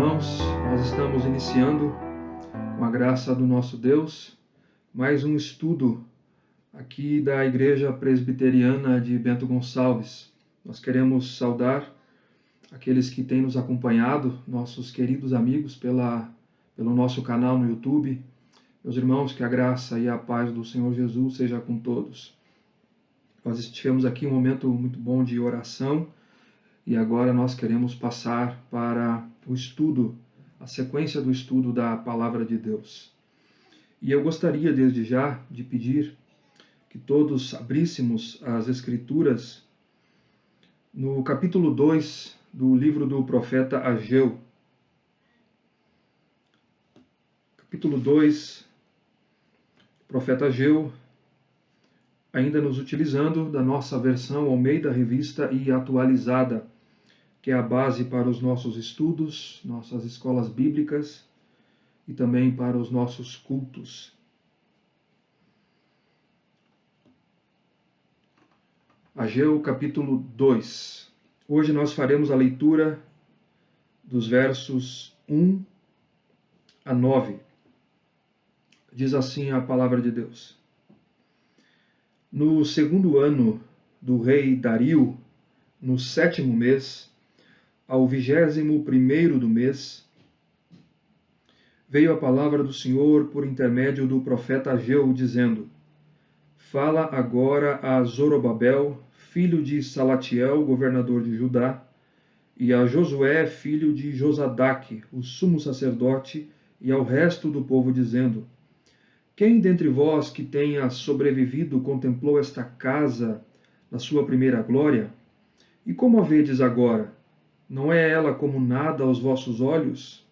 irmãos, nós estamos iniciando, com a graça do nosso Deus, mais um estudo aqui da Igreja Presbiteriana de Bento Gonçalves. Nós queremos saudar aqueles que têm nos acompanhado, nossos queridos amigos, pelo nosso canal no YouTube. Meus irmãos, que a graça e a paz do Senhor Jesus seja com todos. Nós tivemos aqui um momento muito bom de oração e agora nós queremos passar para o estudo, a sequência do estudo da Palavra de Deus. E eu gostaria desde já de pedir que todos abríssemos as Escrituras no capítulo 2 do livro do profeta Ageu. Capítulo 2, profeta Ageu, ainda nos utilizando da nossa versão Almeida Revista e Atualizada, que é a base para os nossos estudos, nossas escolas bíblicas e também para os nossos cultos. Ageu, capítulo 2. Hoje nós faremos a leitura dos versos 1 a 9. Diz assim a palavra de Deus. No segundo ano do rei Dario, no 7º mês, ao 21º do mês, veio a palavra do Senhor por intermédio do profeta Ageu, dizendo: Fala agora a Zorobabel, filho de Salatiel, governador de Judá, e a Josué, filho de Josadaque, o sumo sacerdote, e ao resto do povo, dizendo: Quem dentre vós que tenha sobrevivido contemplou esta casa na sua primeira glória? E como a vedes agora? Não é ela como nada aos vossos olhos?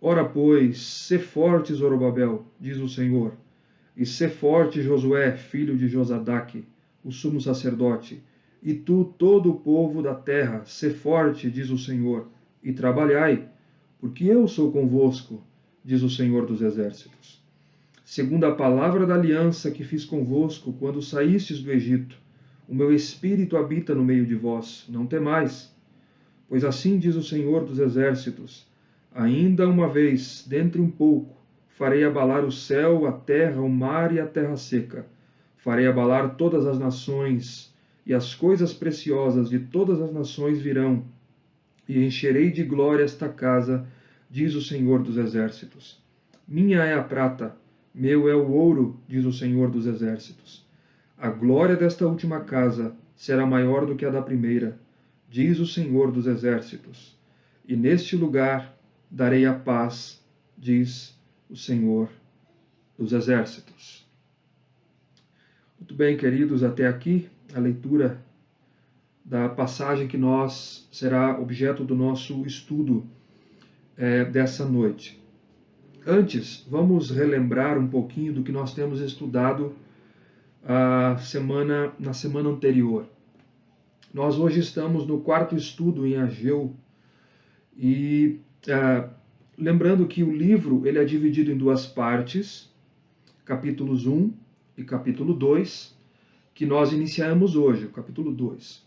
Ora, pois, sê forte, Zorobabel, diz o Senhor, e sê forte, Josué, filho de Josadaque, o sumo sacerdote, e tu, todo o povo da terra, sê forte, diz o Senhor, e trabalhai, porque eu sou convosco, diz o Senhor dos exércitos. Segundo a palavra da aliança que fiz convosco quando saístes do Egito, o meu espírito habita no meio de vós, não temais. Pois assim diz o Senhor dos exércitos, ainda uma vez, dentre um pouco, farei abalar o céu, a terra, o mar e a terra seca. Farei abalar todas as nações, e as coisas preciosas de todas as nações virão, e encherei de glória esta casa, diz o Senhor dos exércitos. Minha é a prata, meu é o ouro, diz o Senhor dos exércitos. A glória desta última casa será maior do que a da primeira, diz o Senhor dos exércitos. E neste lugar darei a paz, diz o Senhor dos exércitos. Muito bem, queridos, até aqui a leitura da passagem que será objeto do nosso estudo dessa noite. Antes, vamos relembrar um pouquinho do que nós temos estudado na semana anterior. Nós hoje estamos no 4º estudo em Ageu e lembrando que o livro ele é dividido em 2 partes, capítulos 1 e capítulo 2, que nós iniciamos hoje, o capítulo 2.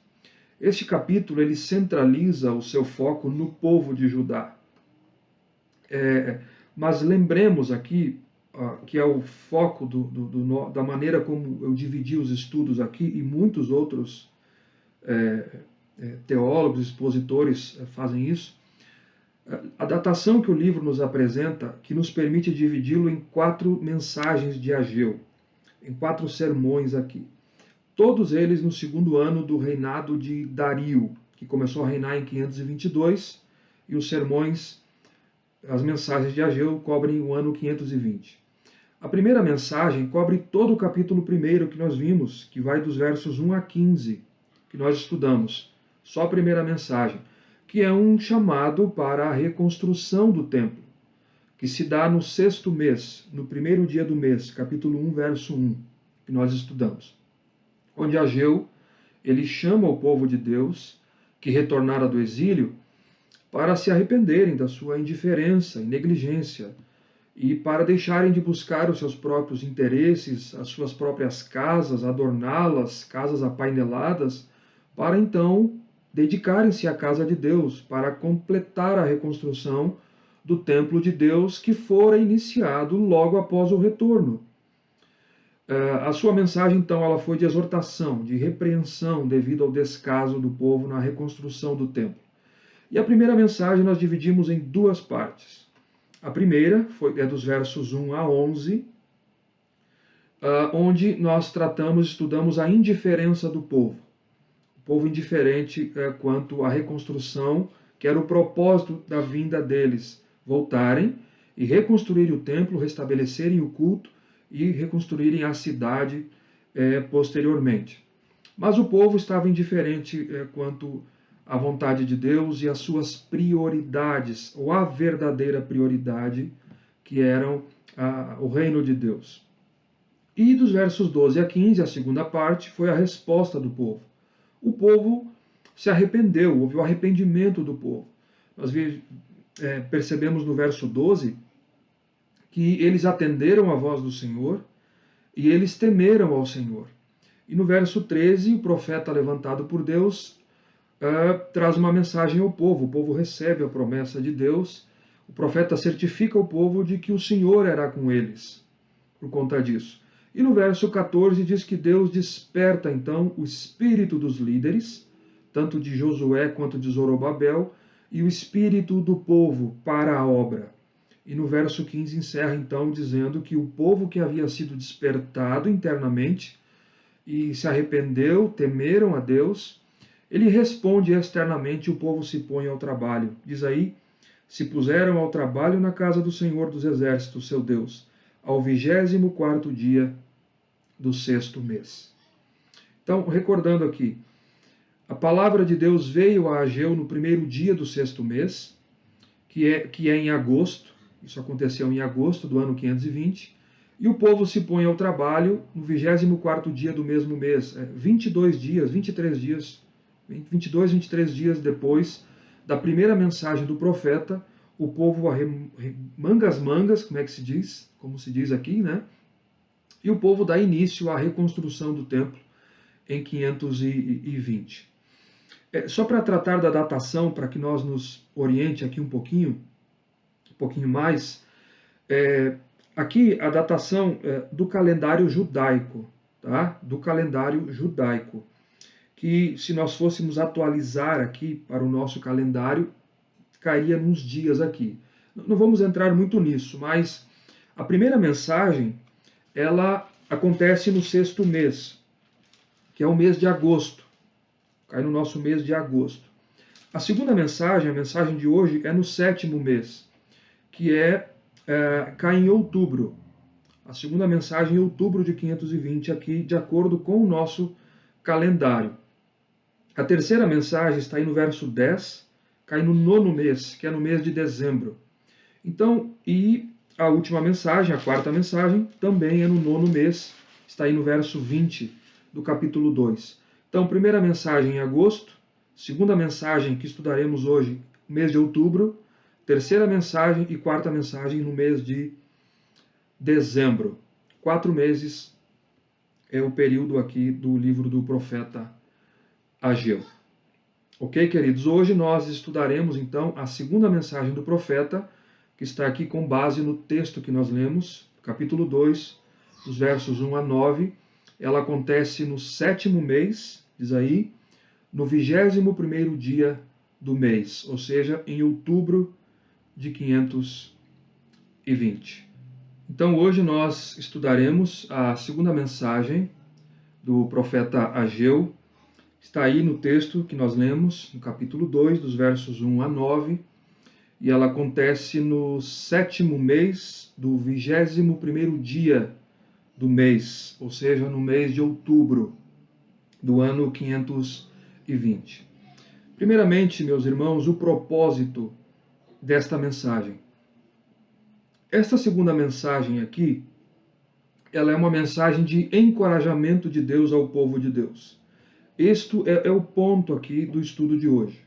Este capítulo ele centraliza o seu foco no povo de Judá. Mas lembremos aqui que é o foco da maneira como eu dividi os estudos aqui, e muitos outros teólogos, expositores fazem isso. A datação que o livro nos apresenta, que nos permite dividi-lo em 4 mensagens de Ageu, em 4 sermões aqui. Todos eles no 2º ano do reinado de Dario, que começou a reinar em 522, e os sermões, as mensagens de Ageu, cobrem o ano 520. A primeira mensagem cobre todo o capítulo 1 que nós vimos, que vai dos versos 1 a 15, que nós estudamos. Só a primeira mensagem, que é um chamado para a reconstrução do templo, que se dá no 6º mês, no 1º dia do mês, capítulo 1, verso 1, que nós estudamos. Onde Ageu, ele chama o povo de Deus, que retornara do exílio, para se arrependerem da sua indiferença e negligência, e para deixarem de buscar os seus próprios interesses, as suas próprias casas, adorná-las, casas apaineladas, para então dedicarem-se à casa de Deus para completar a reconstrução do templo de Deus que fora iniciado logo após o retorno. A sua mensagem, então, ela foi de exortação, de repreensão devido ao descaso do povo na reconstrução do templo. E a primeira mensagem nós dividimos em duas partes. A primeira é dos versos 1 a 11, onde nós estudamos a indiferença do povo. O povo indiferente quanto à reconstrução, que era o propósito da vinda deles, voltarem e reconstruírem o templo, restabelecerem o culto e reconstruírem a cidade posteriormente. Mas o povo estava indiferente quanto à vontade de Deus e às suas prioridades, ou a verdadeira prioridade, que eram o reino de Deus. E dos versos 12 a 15, a segunda parte, foi a resposta do povo. O povo se arrependeu, houve o arrependimento do povo. Nós percebemos no verso 12 que eles atenderam a voz do Senhor e eles temeram ao Senhor. E no verso 13, o profeta levantado por Deus traz uma mensagem ao povo. O povo recebe a promessa de Deus. O profeta certifica o povo de que o Senhor era com eles por conta disso. E no verso 14 diz que Deus desperta então o espírito dos líderes, tanto de Josué quanto de Zorobabel, e o espírito do povo para a obra. E no verso 15 encerra então dizendo que o povo que havia sido despertado internamente e se arrependeu, temeram a Deus, ele responde externamente, o povo se põe ao trabalho. Diz aí, se puseram ao trabalho na casa do Senhor dos Exércitos, seu Deus, ao 24º dia do 6º mês. Então, recordando aqui, a palavra de Deus veio a Ageu no primeiro dia do 6º mês, que é em agosto. Isso aconteceu em agosto do ano 520, e o povo se põe ao trabalho no 24º dia do mesmo mês, 22 dias, 23 dias, 22, 23 dias depois da primeira mensagem do profeta, o povo arremanga as mangas, como se diz aqui, né? E o povo dá início à reconstrução do templo em 520. Só para tratar da datação, para que nós nos oriente aqui um pouquinho mais, aqui a datação do calendário judaico, tá? Do calendário judaico, que se nós fôssemos atualizar aqui para o nosso calendário, cairia nos dias aqui. Não vamos entrar muito nisso, mas a primeira mensagem, ela acontece no 6º mês, que é o mês de agosto, cai no nosso mês de agosto. A segunda mensagem, a mensagem de hoje, é no 7º mês, que cai em outubro. A segunda mensagem em outubro de 520 aqui, de acordo com o nosso calendário. A terceira mensagem está aí no verso 10, cai no 9º mês, que é no mês de dezembro. Então, e a última mensagem, a quarta mensagem, também é no 9º mês, está aí no verso 20 do capítulo 2. Então, primeira mensagem em agosto, segunda mensagem que estudaremos hoje, mês de outubro, terceira mensagem e quarta mensagem no mês de dezembro. 4 meses é o período aqui do livro do profeta Ageu. Ok, queridos? Hoje nós estudaremos então a segunda mensagem do profeta, que está aqui com base no texto que nós lemos, capítulo 2, dos versos 1 a 9. Ela acontece no 7º mês, diz aí, no 21º dia do mês, ou seja, em outubro de 520. Então hoje nós estudaremos a segunda mensagem do profeta Ageu. Está aí no texto que nós lemos, no capítulo 2, dos versos 1 a 9, e ela acontece no 7º mês do 21º dia do mês, ou seja, no mês de outubro do ano 520. Primeiramente, meus irmãos, o propósito desta mensagem. Esta segunda mensagem aqui, ela é uma mensagem de encorajamento de Deus ao povo de Deus. Este é o ponto aqui do estudo de hoje.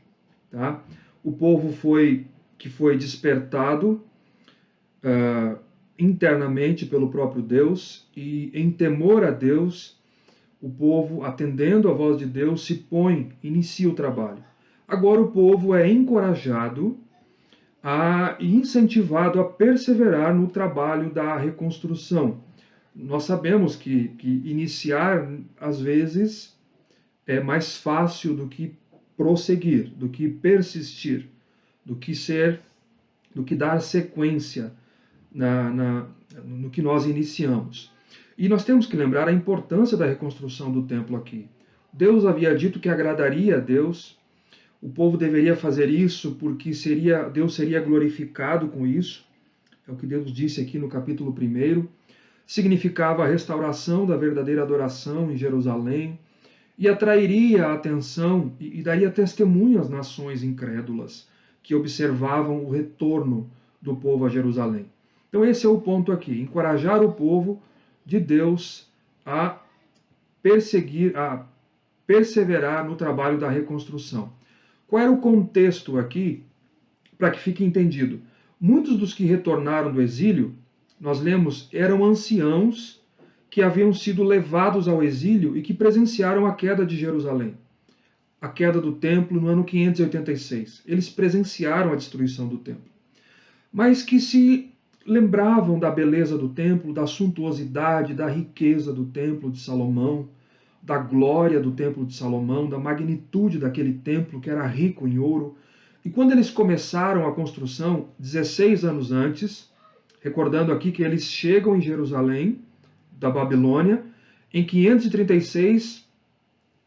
Tá? O povo que foi despertado internamente pelo próprio Deus, e em temor a Deus, o povo, atendendo à voz de Deus, inicia o trabalho. agora o povo é encorajado e incentivado a perseverar no trabalho da reconstrução. Nós sabemos que iniciar, às vezes, é mais fácil do que prosseguir, do que persistir, do que dar sequência no que nós iniciamos. E nós temos que lembrar a importância da reconstrução do templo aqui. Deus havia dito que agradaria a Deus, o povo deveria fazer isso porque Deus seria glorificado com isso. É o que Deus disse aqui no capítulo 1. Significava a restauração da verdadeira adoração em Jerusalém e atrairia a atenção e daria testemunho às nações incrédulas que observavam o retorno do povo a Jerusalém. Então esse é o ponto aqui, encorajar o povo de Deus a perseverar no trabalho da reconstrução. Qual era o contexto aqui, para que fique entendido? Muitos dos que retornaram do exílio, nós lemos, eram anciãos que haviam sido levados ao exílio e que presenciaram a queda de Jerusalém, a queda do templo no ano 586. Eles presenciaram a destruição do templo, mas que se lembravam da beleza do templo, da suntuosidade, da riqueza do templo de Salomão, da glória do templo de Salomão, da magnitude daquele templo que era rico em ouro. E quando eles começaram a construção, 16 anos antes, recordando aqui que eles chegam em Jerusalém, da Babilônia, em 536,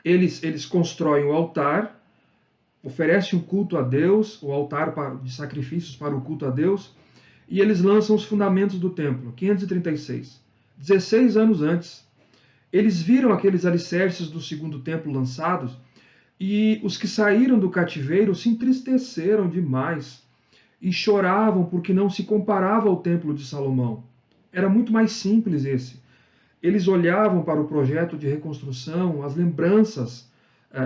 eles constroem o altar, oferecem um culto a Deus, o altar de sacrifícios para o culto a Deus, e eles lançam os fundamentos do templo, 536. 16 anos antes, eles viram aqueles alicerces do segundo templo lançados e os que saíram do cativeiro se entristeceram demais e choravam porque não se comparava ao templo de Salomão. Era muito mais simples esse. Eles olhavam para o projeto de reconstrução, as lembranças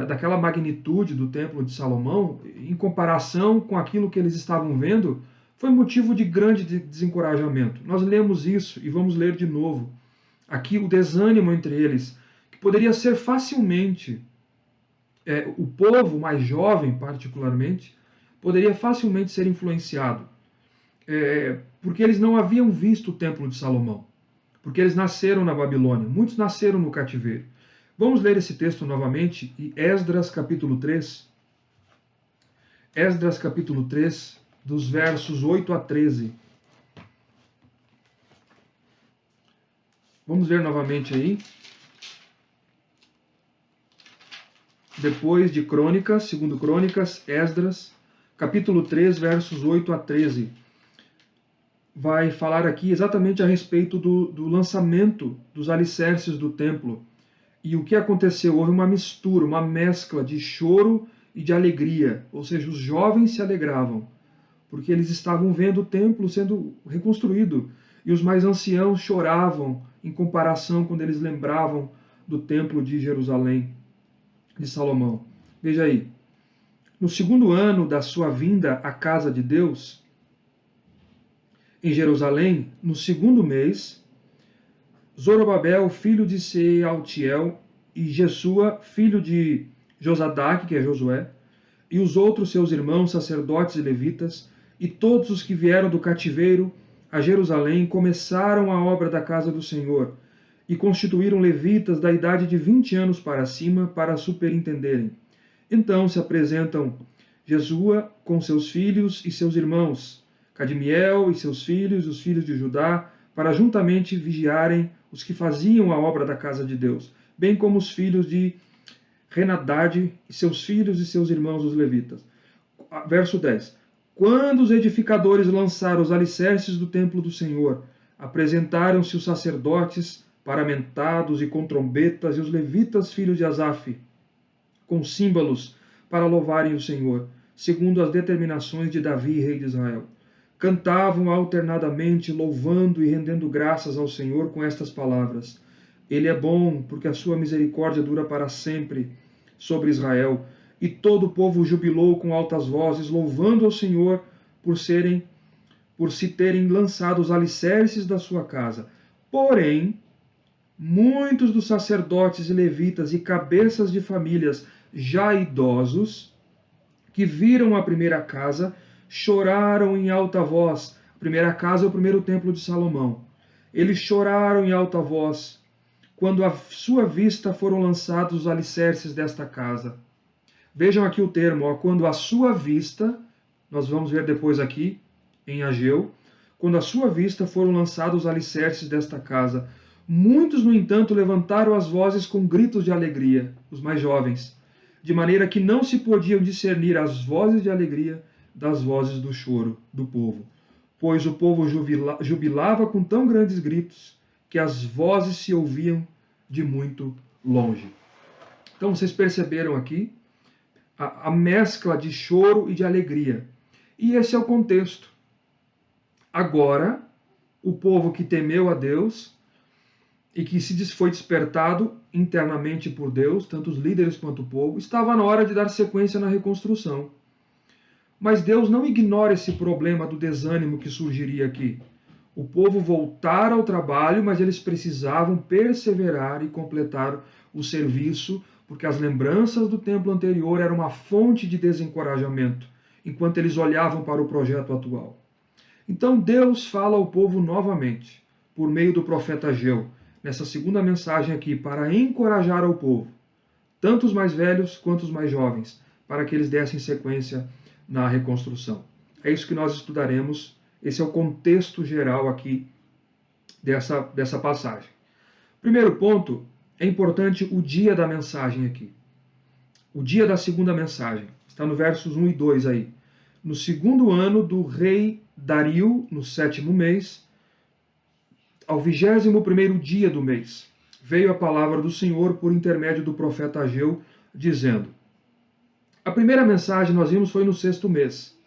daquela magnitude do templo de Salomão, em comparação com aquilo que eles estavam vendo, foi motivo de grande desencorajamento. Nós lemos isso e vamos ler de novo. Aqui o desânimo entre eles, que poderia ser facilmente, o povo mais jovem particularmente, poderia facilmente ser influenciado, porque eles não haviam visto o templo de Salomão, porque eles nasceram na Babilônia, muitos nasceram no cativeiro. Vamos ler esse texto novamente, em Esdras capítulo 3. Esdras capítulo 3, dos versos 8 a 13. Vamos ler novamente aí. Depois de Crônicas, segundo Crônicas, Esdras, capítulo 3, versos 8 a 13. Vai falar aqui exatamente a respeito do lançamento dos alicerces do templo. E o que aconteceu? Houve uma mistura, uma mescla de choro e de alegria. Ou seja, os jovens se alegravam, porque eles estavam vendo o templo sendo reconstruído. E os mais anciãos choravam em comparação quando eles lembravam do templo de Jerusalém, de Salomão. Veja aí, no segundo ano da sua vinda à casa de Deus, em Jerusalém, no segundo mês, Zorobabel, filho de Sealtiel, e Jesua, filho de Josadaque, que é Josué, e os outros seus irmãos, sacerdotes e levitas, e todos os que vieram do cativeiro a Jerusalém, começaram a obra da casa do Senhor, e constituíram levitas da idade de 20 anos para cima para superintenderem. Então se apresentam Jesua com seus filhos e seus irmãos, Cadmiel e seus filhos, os filhos de Judá, para juntamente vigiarem os que faziam a obra da casa de Deus, bem como os filhos de Renadade e seus filhos e seus irmãos, os levitas. Verso 10. Quando os edificadores lançaram os alicerces do templo do Senhor, apresentaram-se os sacerdotes paramentados e com trombetas, e os levitas, filhos de Asaf, com símbolos, para louvarem o Senhor, segundo as determinações de Davi, rei de Israel. Cantavam alternadamente, louvando e rendendo graças ao Senhor com estas palavras: Ele é bom, porque a sua misericórdia dura para sempre sobre Israel. E todo o povo jubilou com altas vozes, louvando ao Senhor por se terem lançado os alicerces da sua casa. Porém, muitos dos sacerdotes e levitas e cabeças de famílias já idosos, que viram a primeira casa, choraram em alta voz. A primeira casa é o primeiro templo de Salomão. Eles choraram em alta voz quando à sua vista foram lançados os alicerces desta casa. Vejam aqui o termo, ó, quando à sua vista, nós vamos ver depois aqui em Ageu, quando à sua vista foram lançados os alicerces desta casa. Muitos, no entanto, levantaram as vozes com gritos de alegria, os mais jovens, de maneira que não se podiam discernir as vozes de alegria das vozes do choro do povo, pois o povo jubilava com tão grandes gritos que as vozes se ouviam de muito longe. Então vocês perceberam aqui a mescla de choro e de alegria. E esse é o contexto. Agora, o povo que temeu a Deus e que se foi despertado internamente por Deus, tanto os líderes quanto o povo, estava na hora de dar sequência na reconstrução. Mas Deus não ignora esse problema do desânimo que surgiria aqui. O povo voltara ao trabalho, mas eles precisavam perseverar e completar o serviço, porque as lembranças do templo anterior eram uma fonte de desencorajamento, enquanto eles olhavam para o projeto atual. Então Deus fala ao povo novamente, por meio do profeta Ageu, nessa segunda mensagem aqui, para encorajar ao povo, tanto os mais velhos quanto os mais jovens, para que eles dessem sequência na reconstrução. É isso que nós estudaremos. Esse é o contexto geral aqui dessa passagem. Primeiro ponto, é importante o dia da mensagem aqui. O dia da segunda mensagem. Está no versos 1 e 2 aí. No segundo ano do rei Dario, no 7º mês, ao 21º dia do mês, veio a palavra do Senhor por intermédio do profeta Ageu, dizendo: a primeira mensagem nós vimos foi no 6º mês.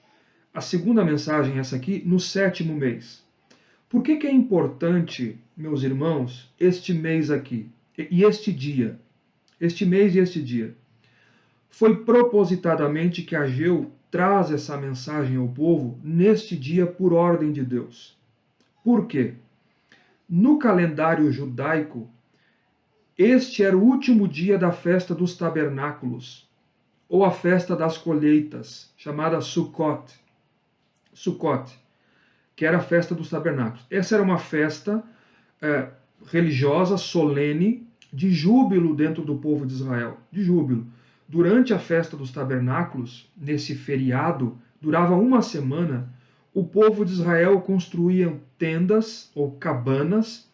A segunda mensagem, essa aqui, no 7º mês. Por que é importante, meus irmãos, este mês aqui e este dia? Este mês e este dia. Foi propositadamente que Ageu traz essa mensagem ao povo neste dia por ordem de Deus. Por quê? No calendário judaico, este era o último dia da festa dos tabernáculos, ou a festa das colheitas, chamada Sukkot, que era a festa dos tabernáculos. Essa era uma festa religiosa, solene, de júbilo dentro do povo de Israel, de júbilo. Durante a festa dos tabernáculos, nesse feriado, durava uma semana, o povo de Israel construía tendas ou cabanas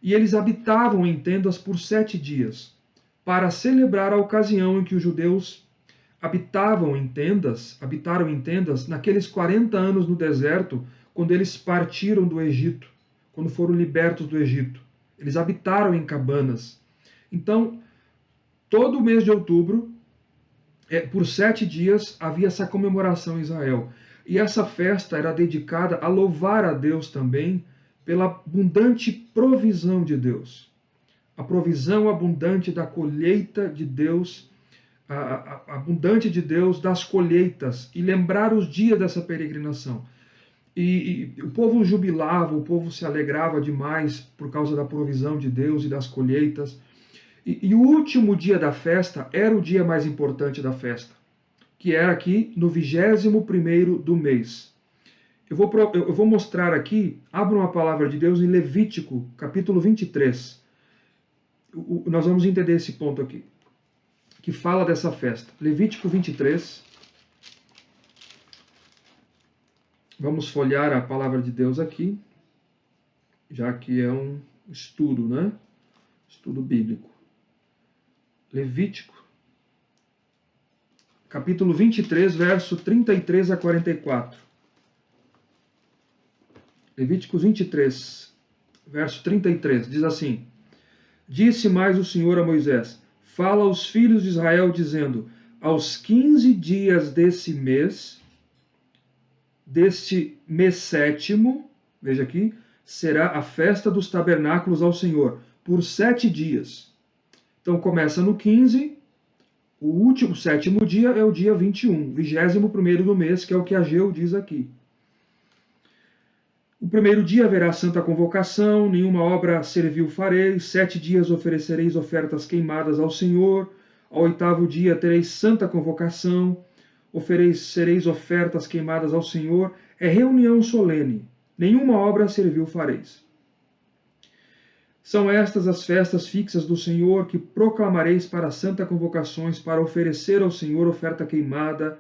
e eles habitavam em tendas por 7 dias, para celebrar a ocasião em que os judeus habitaram em tendas naqueles 40 anos no deserto, quando eles partiram do Egito, quando foram libertos do Egito. Eles habitaram em cabanas. Então, todo o mês de outubro, por 7 dias, havia essa comemoração em Israel. E essa festa era dedicada a louvar a Deus também pela abundante provisão de Deus. A provisão abundante da colheita de Deus, abundante de Deus das colheitas, e lembrar os dias dessa peregrinação. E o povo jubilava, o povo se alegrava demais por causa da provisão de Deus e das colheitas. E o último dia da festa era o dia mais importante da festa, que era aqui no 21º do mês. Eu vou mostrar aqui, abram a palavra de Deus em Levítico, capítulo 23. Nós vamos entender esse ponto aqui, que fala dessa festa. Levítico 23. Vamos folhear a palavra de Deus aqui, já que é um estudo, né? Estudo bíblico. Levítico, capítulo 23, verso 33 a 44. Levítico 23, verso 33, diz assim: disse mais o Senhor a Moisés: fala aos filhos de Israel, dizendo: aos 15 dias deste mês 7º, veja aqui, será a festa dos tabernáculos ao Senhor, por 7 dias. Então começa no 15, o 7º dia é o dia 21, 21º do mês, que é o que Ageu diz aqui. O primeiro dia haverá santa convocação, nenhuma obra servil fareis, 7 dias oferecereis ofertas queimadas ao Senhor, ao 8º dia tereis santa convocação, oferecereis ofertas queimadas ao Senhor, é reunião solene, nenhuma obra servil fareis. São estas as festas fixas do Senhor que proclamareis para santa convocações, para oferecer ao Senhor oferta queimada.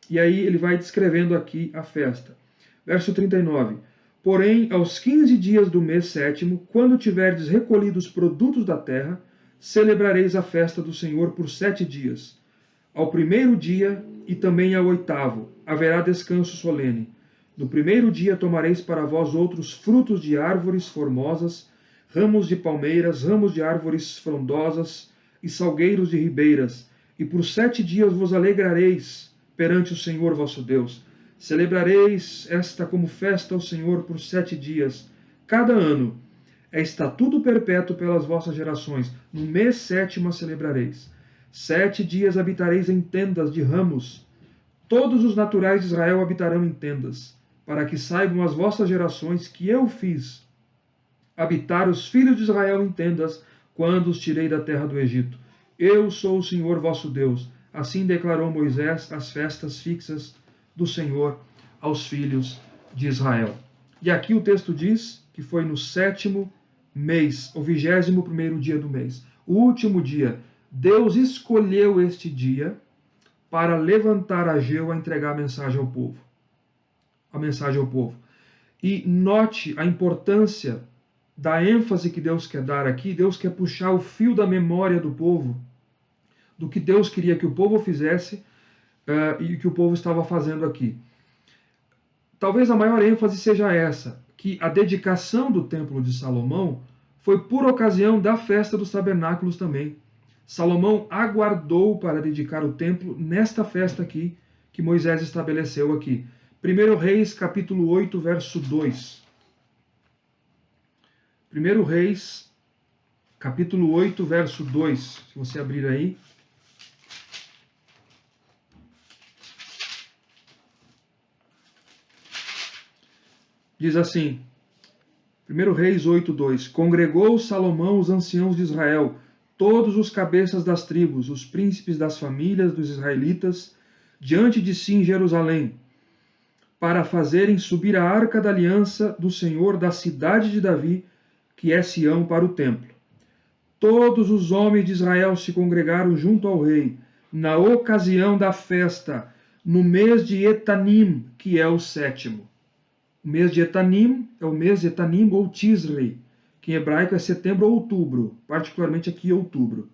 E aí ele vai descrevendo aqui a festa. Verso 39. Porém, aos 15 dias do mês sétimo, quando tiverdes recolhido os produtos da terra, celebrareis a festa do Senhor por 7 dias. Ao primeiro dia e também ao 8º haverá descanso solene. No primeiro dia tomareis para vós outros frutos de árvores formosas, ramos de palmeiras, ramos de árvores frondosas e salgueiros de ribeiras, e por 7 dias vos alegrareis perante o Senhor vosso Deus. Celebrareis esta como festa ao Senhor por 7 dias, cada ano. É estatuto perpétuo pelas vossas gerações. No mês sétimo a celebrareis. 7 dias habitareis em tendas de ramos. Todos os naturais de Israel habitarão em tendas, para que saibam as vossas gerações que eu fiz habitar os filhos de Israel em tendas, quando os tirei da terra do Egito. Eu sou o Senhor vosso Deus. Assim declarou Moisés as festas fixas do Senhor aos filhos de Israel. E aqui o texto diz que foi no 7º mês, o 21º dia do mês. O último dia. Deus escolheu este dia para levantar Ageu a entregar a mensagem ao povo. A mensagem ao povo. E note a importância da ênfase que Deus quer dar aqui. Deus quer puxar o fio da memória do povo, do que Deus queria que o povo fizesse e que o povo estava fazendo aqui. Talvez a maior ênfase seja essa, que a dedicação do Templo de Salomão foi por ocasião da festa dos tabernáculos também. Salomão aguardou para dedicar o templo nesta festa aqui, que Moisés estabeleceu aqui. 1 Reis, capítulo 8, verso 2. 1 Reis, capítulo 8, verso 2. Se você abrir aí. Diz assim, 1 Reis 8, 2. Congregou Salomão os anciãos de Israel, todos os cabeças das tribos, os príncipes das famílias dos israelitas, diante de si em Jerusalém, para fazerem subir a arca da aliança do Senhor da cidade de Davi, que é Sião, para o templo. Todos os homens de Israel se congregaram junto ao rei, na ocasião da festa, no mês de Etanim, que é o 7º. O mês de Etanim é o mês de Etanim ou Tisrei, que em hebraico é setembro ou outubro, particularmente aqui outubro.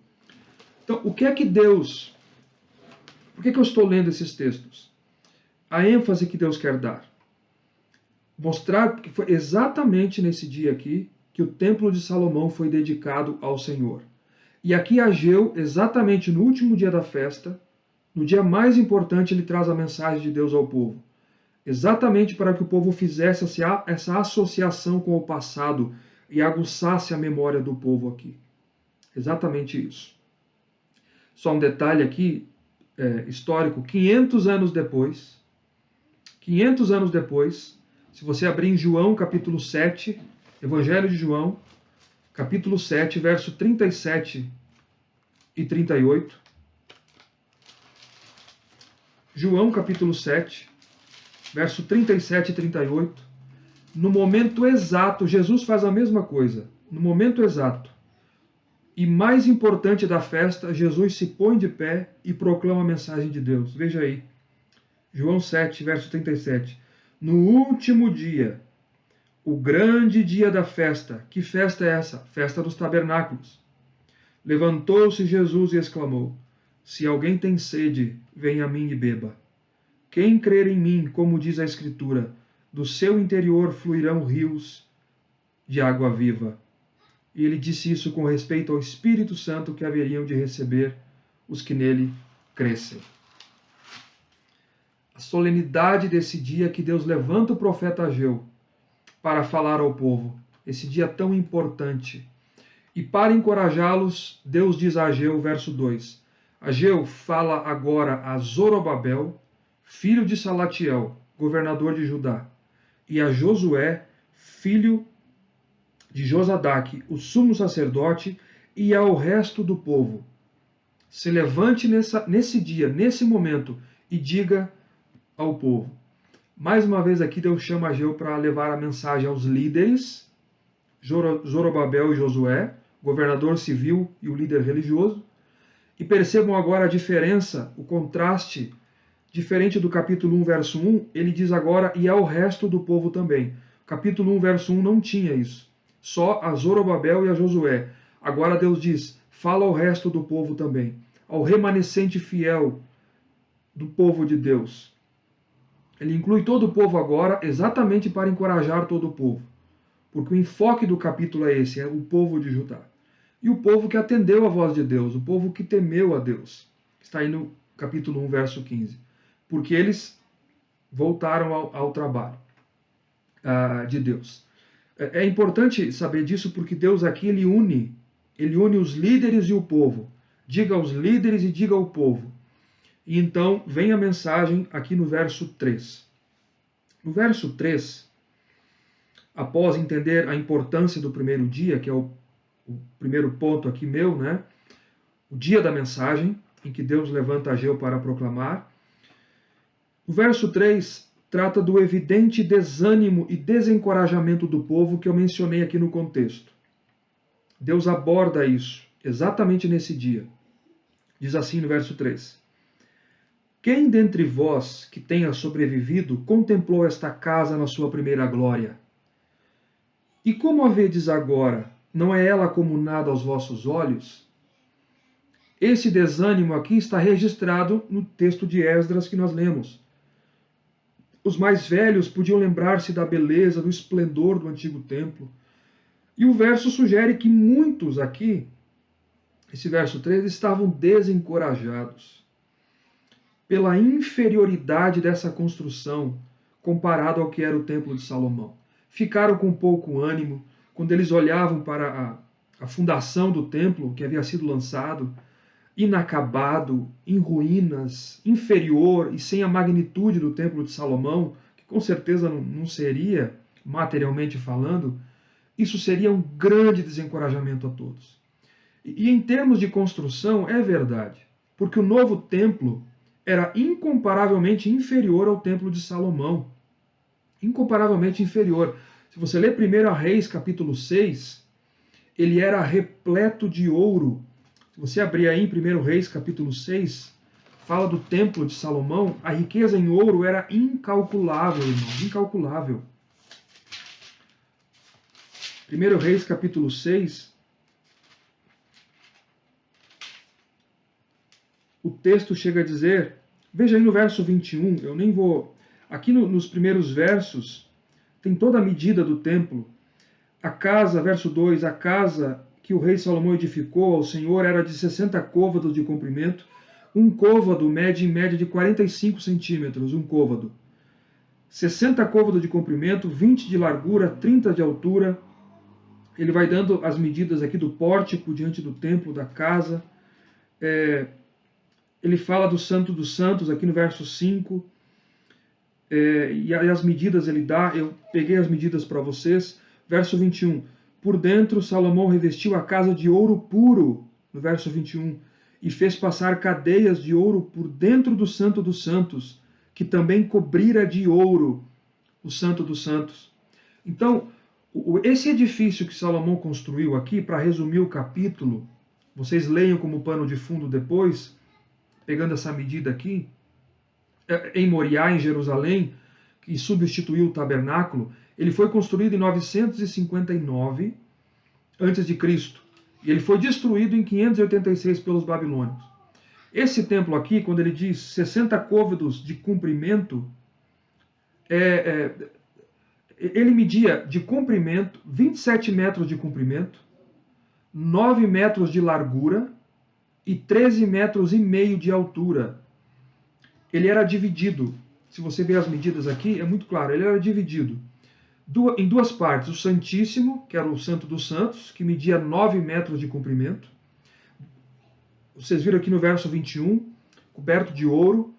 Então, o que é que Deus... Por que eu estou lendo esses textos? A ênfase que Deus quer dar. Mostrar que foi exatamente nesse dia aqui que o Templo de Salomão foi dedicado ao Senhor. E aqui Ageu, exatamente no último dia da festa, no dia mais importante, ele traz a mensagem de Deus ao povo. Exatamente para que o povo fizesse essa associação com o passado e aguçasse a memória do povo aqui. Exatamente isso. Só um detalhe aqui, histórico, 500 anos depois, se você abrir em João, capítulo 7, Evangelho de João, capítulo 7, verso 37 e 38. João, capítulo 7, verso 37 e 38. No momento exato, Jesus faz a mesma coisa. No momento exato e mais importante da festa, Jesus se põe de pé e proclama a mensagem de Deus. Veja aí. João 7, verso 37. No último dia, o grande dia da festa. Que festa é essa? Festa dos tabernáculos. Levantou-se Jesus e exclamou: Se alguém tem sede, venha a mim e beba. Quem crer em mim, como diz a Escritura, do seu interior fluirão rios de água viva. E ele disse isso com respeito ao Espírito Santo que haveriam de receber os que nele crescem. A solenidade desse dia que Deus levanta o profeta Ageu para falar ao povo, esse dia tão importante. E para encorajá-los, Deus diz a Ageu, verso 2, Ageu fala agora a Zorobabel, filho de Salatiel, governador de Judá, e a Josué, filho de Josadaque, o sumo sacerdote, e ao resto do povo. Se levante nesse dia, nesse momento, e diga ao povo. Mais uma vez aqui Deus chama Ageu para levar a mensagem aos líderes, Zorobabel e Josué, governador civil e o líder religioso. E percebam agora a diferença, o contraste, diferente do capítulo 1, verso 1, ele diz agora, e ao resto do povo também. Capítulo 1, verso 1 não tinha isso. Só a Zorobabel e a Josué. Agora Deus diz, fala ao resto do povo também, ao remanescente fiel do povo de Deus. Ele inclui todo o povo agora exatamente para encorajar todo o povo. Porque o enfoque do capítulo é esse, é o povo de Judá. E o povo que atendeu a voz de Deus, o povo que temeu a Deus. Está aí no capítulo 1, verso 15. Porque eles voltaram ao trabalho de Deus. É importante saber disso porque Deus aqui ele une os líderes e o povo. Diga aos líderes e diga ao povo. E então vem a mensagem aqui no verso 3. No verso 3, após entender a importância do primeiro dia, que é o primeiro ponto aqui meu, né? O dia da mensagem, em que Deus levanta Ageu para proclamar. O verso 3 trata do evidente desânimo e desencorajamento do povo que eu mencionei aqui no contexto. Deus aborda isso exatamente nesse dia. Diz assim no verso 3: Quem dentre vós que tenha sobrevivido contemplou esta casa na sua primeira glória? E como a vedes agora, não é ela como nada aos vossos olhos? Esse desânimo aqui está registrado no texto de Esdras que nós lemos. Os mais velhos podiam lembrar-se da beleza, do esplendor do antigo templo. E o verso sugere que muitos aqui, esse verso 3, estavam desencorajados pela inferioridade dessa construção comparado ao que era o templo de Salomão. Ficaram com pouco ânimo quando eles olhavam para a fundação do templo que havia sido lançado, inacabado, em ruínas, inferior e sem a magnitude do templo de Salomão, que com certeza não seria, materialmente falando, isso seria um grande desencorajamento a todos. E em termos de construção, é verdade, porque o novo templo era incomparavelmente inferior ao templo de Salomão. Incomparavelmente inferior. Se você ler 1 Reis, capítulo 6, ele era repleto de ouro. Se você abrir aí em 1 Reis, capítulo 6, fala do templo de Salomão, a riqueza em ouro era incalculável, irmãos, incalculável. 1 Reis, capítulo 6, o texto chega a dizer, veja aí no verso 21, eu nem vou... Aqui nos primeiros versos, tem toda a medida do templo. A casa, verso 2, a casa que o rei Salomão edificou ao Senhor era de 60 côvados de comprimento, um côvado mede em média de 45 centímetros, um côvado. 60 côvados de comprimento, 20 de largura, 30 de altura. Ele vai dando as medidas aqui do pórtico diante do templo, da casa. Ele fala do Santo dos Santos aqui no verso 5. E as medidas ele dá, eu peguei as medidas para vocês. Verso 21. Por dentro, Salomão revestiu a casa de ouro puro, no verso 21, e fez passar cadeias de ouro por dentro do Santo dos Santos, que também cobrira de ouro o Santo dos Santos. Então, esse edifício que Salomão construiu aqui, para resumir o capítulo, vocês leiam como pano de fundo depois, pegando essa medida aqui, em Moriá, em Jerusalém, que substituiu o tabernáculo, ele foi construído em 959 a.C. e ele foi destruído em 586 pelos babilônios. Esse templo aqui, quando ele diz 60 côvados de comprimento, ele media de comprimento 27 metros de comprimento, 9 metros de largura e 13 metros e meio de altura. Ele era dividido, se você ver as medidas aqui, é muito claro, ele era dividido em duas partes. O Santíssimo, que era o Santo dos Santos, que media 9 metros de comprimento. Vocês viram aqui no verso 21, coberto de ouro,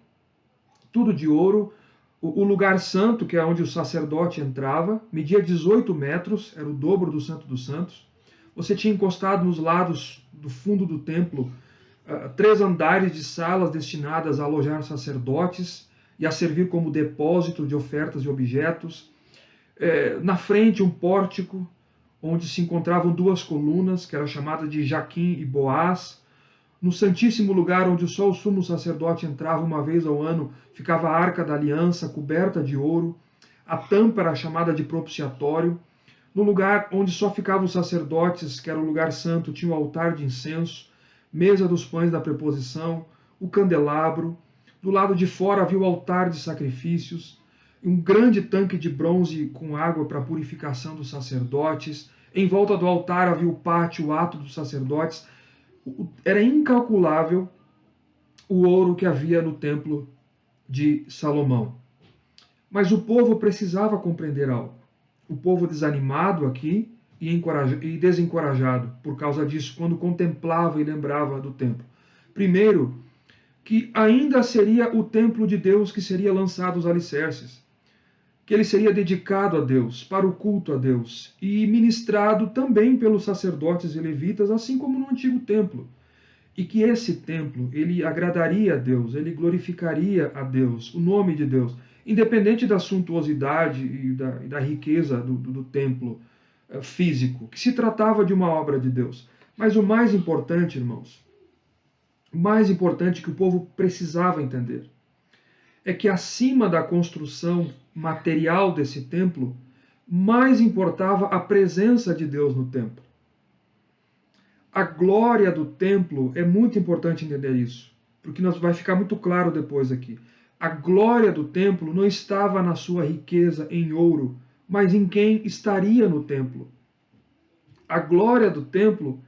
tudo de ouro. O lugar santo, que é onde o sacerdote entrava, media 18 metros, era o dobro do Santo dos Santos. Você tinha encostado nos lados do fundo do templo 3 andares de salas destinadas a alojar sacerdotes e a servir como depósito de ofertas e objetos. Na frente, um pórtico, onde se encontravam 2 colunas, que era chamada de Jaquim e Boaz. No Santíssimo Lugar, onde só o sumo sacerdote entrava uma vez ao ano, ficava a Arca da Aliança, coberta de ouro. A tampa era chamada de propiciatório. No lugar onde só ficavam os sacerdotes, que era o lugar santo, tinha o altar de incenso, mesa dos pães da preposição, o candelabro. Do lado de fora havia o altar de sacrifícios, um grande tanque de bronze com água para a purificação dos sacerdotes. Em volta do altar havia o pátio, o ato dos sacerdotes. Era incalculável o ouro que havia no templo de Salomão. Mas o povo precisava compreender algo. O povo desanimado aqui e desencorajado por causa disso, quando contemplava e lembrava do templo. Primeiro, que ainda seria o templo de Deus que seria lançado os alicerces, que ele seria dedicado a Deus, para o culto a Deus, e ministrado também pelos sacerdotes e levitas, assim como no antigo templo. E que esse templo, ele agradaria a Deus, ele glorificaria a Deus, o nome de Deus, independente da suntuosidade e da riqueza do templo físico, que se tratava de uma obra de Deus. Mas o mais importante, irmãos, o mais importante que o povo precisava entender, é que acima da construção material desse templo, mais importava a presença de Deus no templo. A glória do templo, é muito importante entender isso, porque vai ficar muito claro depois aqui. A glória do templo não estava na sua riqueza em ouro, mas em quem estaria no templo. A glória do templo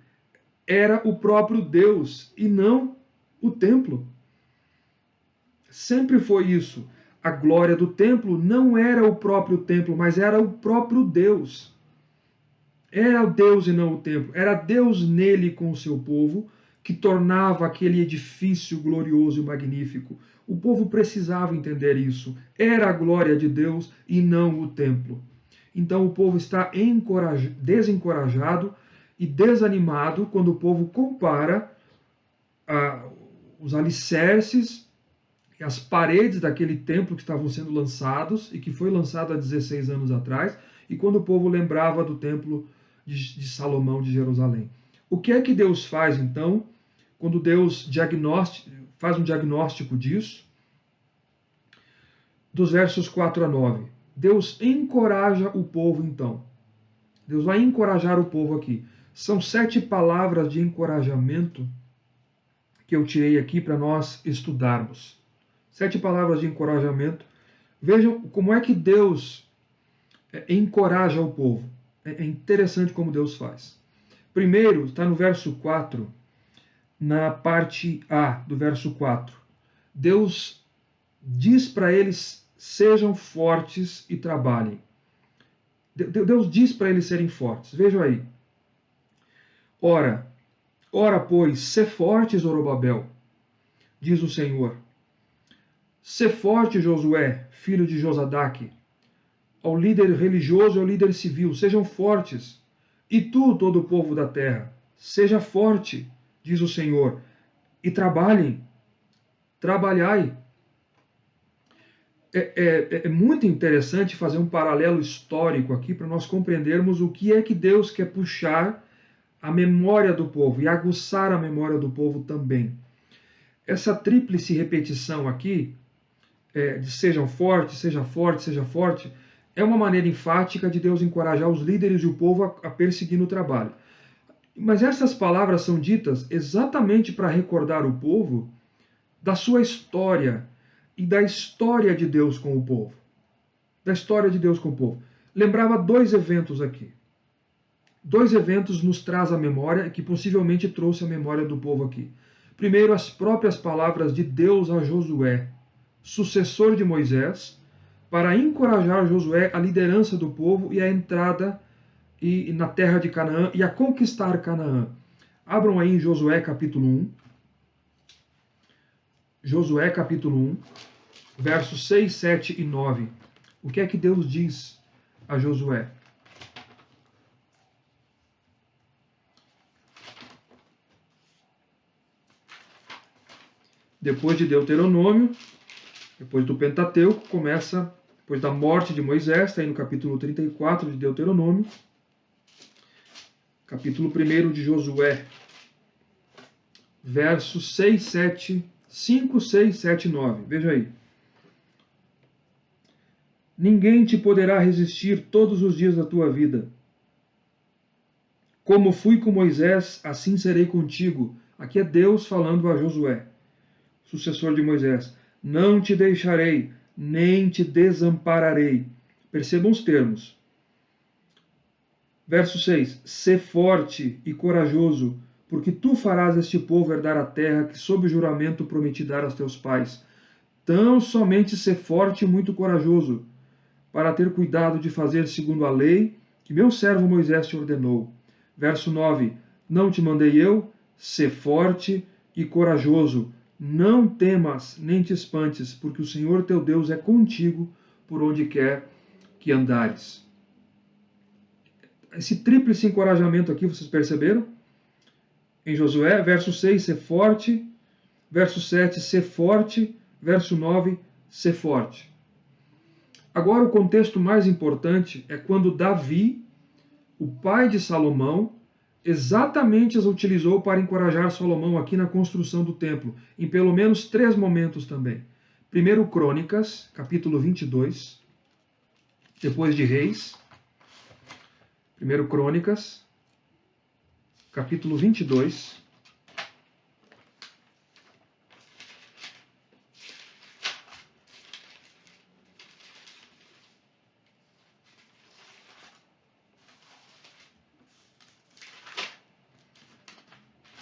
era o próprio Deus e não o templo. Sempre foi isso. A glória do templo não era o próprio templo, mas era o próprio Deus. Era Deus e não o templo. Era Deus nele com o seu povo, que tornava aquele edifício glorioso e magnífico. O povo precisava entender isso. Era a glória de Deus e não o templo. Então o povo está desencorajado e desanimado quando o povo compara os alicerces e as paredes daquele templo que estavam sendo lançados e que foi lançado há 16 anos atrás, e quando o povo lembrava do templo de Salomão de Jerusalém. O que é que Deus faz então, quando Deus faz um diagnóstico disso? Dos versos 4 a 9. Deus encoraja o povo então. Deus vai encorajar o povo aqui. São 7 palavras de encorajamento que eu tirei aqui para nós estudarmos. 7 palavras de encorajamento. Vejam como é que Deus encoraja o povo. É interessante como Deus faz. Primeiro, está no verso 4, na parte A do verso 4. Deus diz para eles: sejam fortes e trabalhem. Deus diz para eles serem fortes. Vejam aí. Ora, pois, sê forte, Zorobabel, diz o Senhor. Sê forte, Josué, filho de Josadaque. Ao líder religioso e ao líder civil, sejam fortes. E tu, todo o povo da terra, seja forte, diz o Senhor, e trabalhem. Trabalhai. É muito interessante fazer um paralelo histórico aqui para nós compreendermos o que é que Deus quer puxar a memória do povo e aguçar a memória do povo também. Essa tríplice repetição aqui, de sejam fortes, seja forte, seja forte, é uma maneira enfática de Deus encorajar os líderes e o povo a perseguir no trabalho. Mas essas palavras são ditas exatamente para recordar o povo da sua história e da história de Deus com o povo. Da história de Deus com o povo. Lembrava 2 eventos aqui. 2 eventos nos traz a memória, que possivelmente trouxe a memória do povo aqui. Primeiro, as próprias palavras de Deus a Josué, sucessor de Moisés, para encorajar Josué a liderança do povo e a entrada na terra de Canaã e a conquistar Canaã. Abram aí em Josué capítulo 1. Josué capítulo 1, versos 6, 7 e 9. O que é que Deus diz a Josué? Depois de Deuteronômio, depois do Pentateuco, começa, depois da morte de Moisés, está aí no capítulo 34 de Deuteronômio, capítulo 1 de Josué, versos 6, 7, 5, 6, 7 e 9. Veja aí. Ninguém te poderá resistir todos os dias da tua vida. Como fui com Moisés, assim serei contigo. Aqui é Deus falando a Josué, sucessor de Moisés. Não te deixarei, nem te desampararei. Percebam os termos. Verso 6. Sê forte e corajoso, porque tu farás este povo herdar a terra que sob o juramento prometi dar aos teus pais. Tão somente sê forte e muito corajoso, para ter cuidado de fazer segundo a lei que meu servo Moisés te ordenou. Verso 9. Não te mandei eu? Sê forte e corajoso. Não temas, nem te espantes, porque o Senhor teu Deus é contigo por onde quer que andares. Esse tríplice encorajamento aqui, vocês perceberam? Em Josué, verso 6, ser forte. Verso 7, ser forte. Verso 9, ser forte. Agora, o contexto mais importante é quando Davi, o pai de Salomão, exatamente as utilizou para encorajar Salomão aqui na construção do templo, em pelo menos 3 momentos também. Primeiro, Crônicas, capítulo 22, depois de Reis. Primeiro, Crônicas, capítulo 22.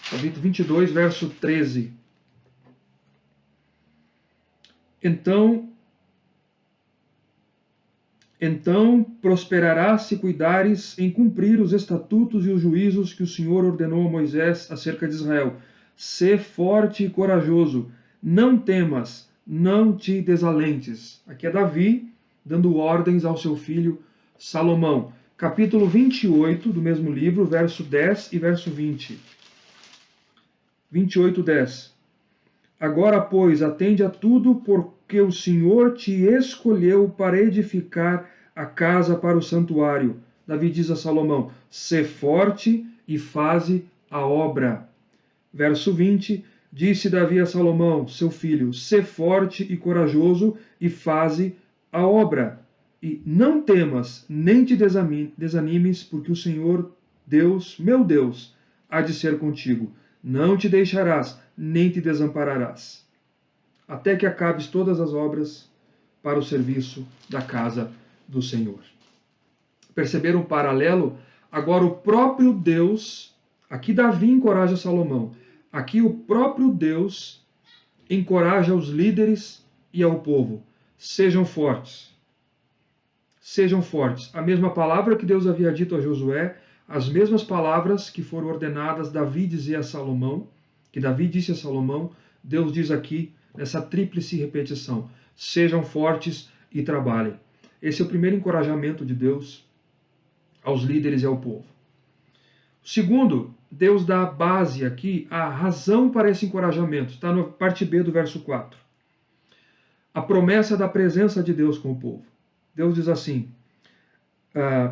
Capítulo 22, verso 13. Então prosperarás se cuidares em cumprir os estatutos e os juízos que o Senhor ordenou a Moisés acerca de Israel. Sê forte e corajoso, não temas, não te desalentes. Aqui é Davi dando ordens ao seu filho Salomão. Capítulo 28 do mesmo livro, verso 10 e verso 20. 28, 10. Agora, pois, atende a tudo, porque o Senhor te escolheu para edificar a casa para o santuário. Davi diz a Salomão: sê forte e faze a obra. Verso 20, disse Davi a Salomão, seu filho: sê forte e corajoso e faze a obra. E não temas, nem te desanimes, porque o Senhor Deus, meu Deus, há de ser contigo. Não te deixarás, nem te desampararás, até que acabes todas as obras para o serviço da casa do Senhor. Perceberam o paralelo? Agora o próprio Deus, aqui Davi encoraja Salomão, aqui o próprio Deus encoraja os líderes e ao povo. Sejam fortes. Sejam fortes. A mesma palavra que Deus havia dito a Josué, as mesmas palavras que foram ordenadas Davi dizer a Salomão, que Davi disse a Salomão, Deus diz aqui nessa tríplice repetição: sejam fortes e trabalhem. Esse é o primeiro encorajamento de Deus aos líderes e ao povo. O segundo, Deus dá a base aqui, a razão para esse encorajamento. Está na parte B do verso 4. A promessa da presença de Deus com o povo. Deus diz assim: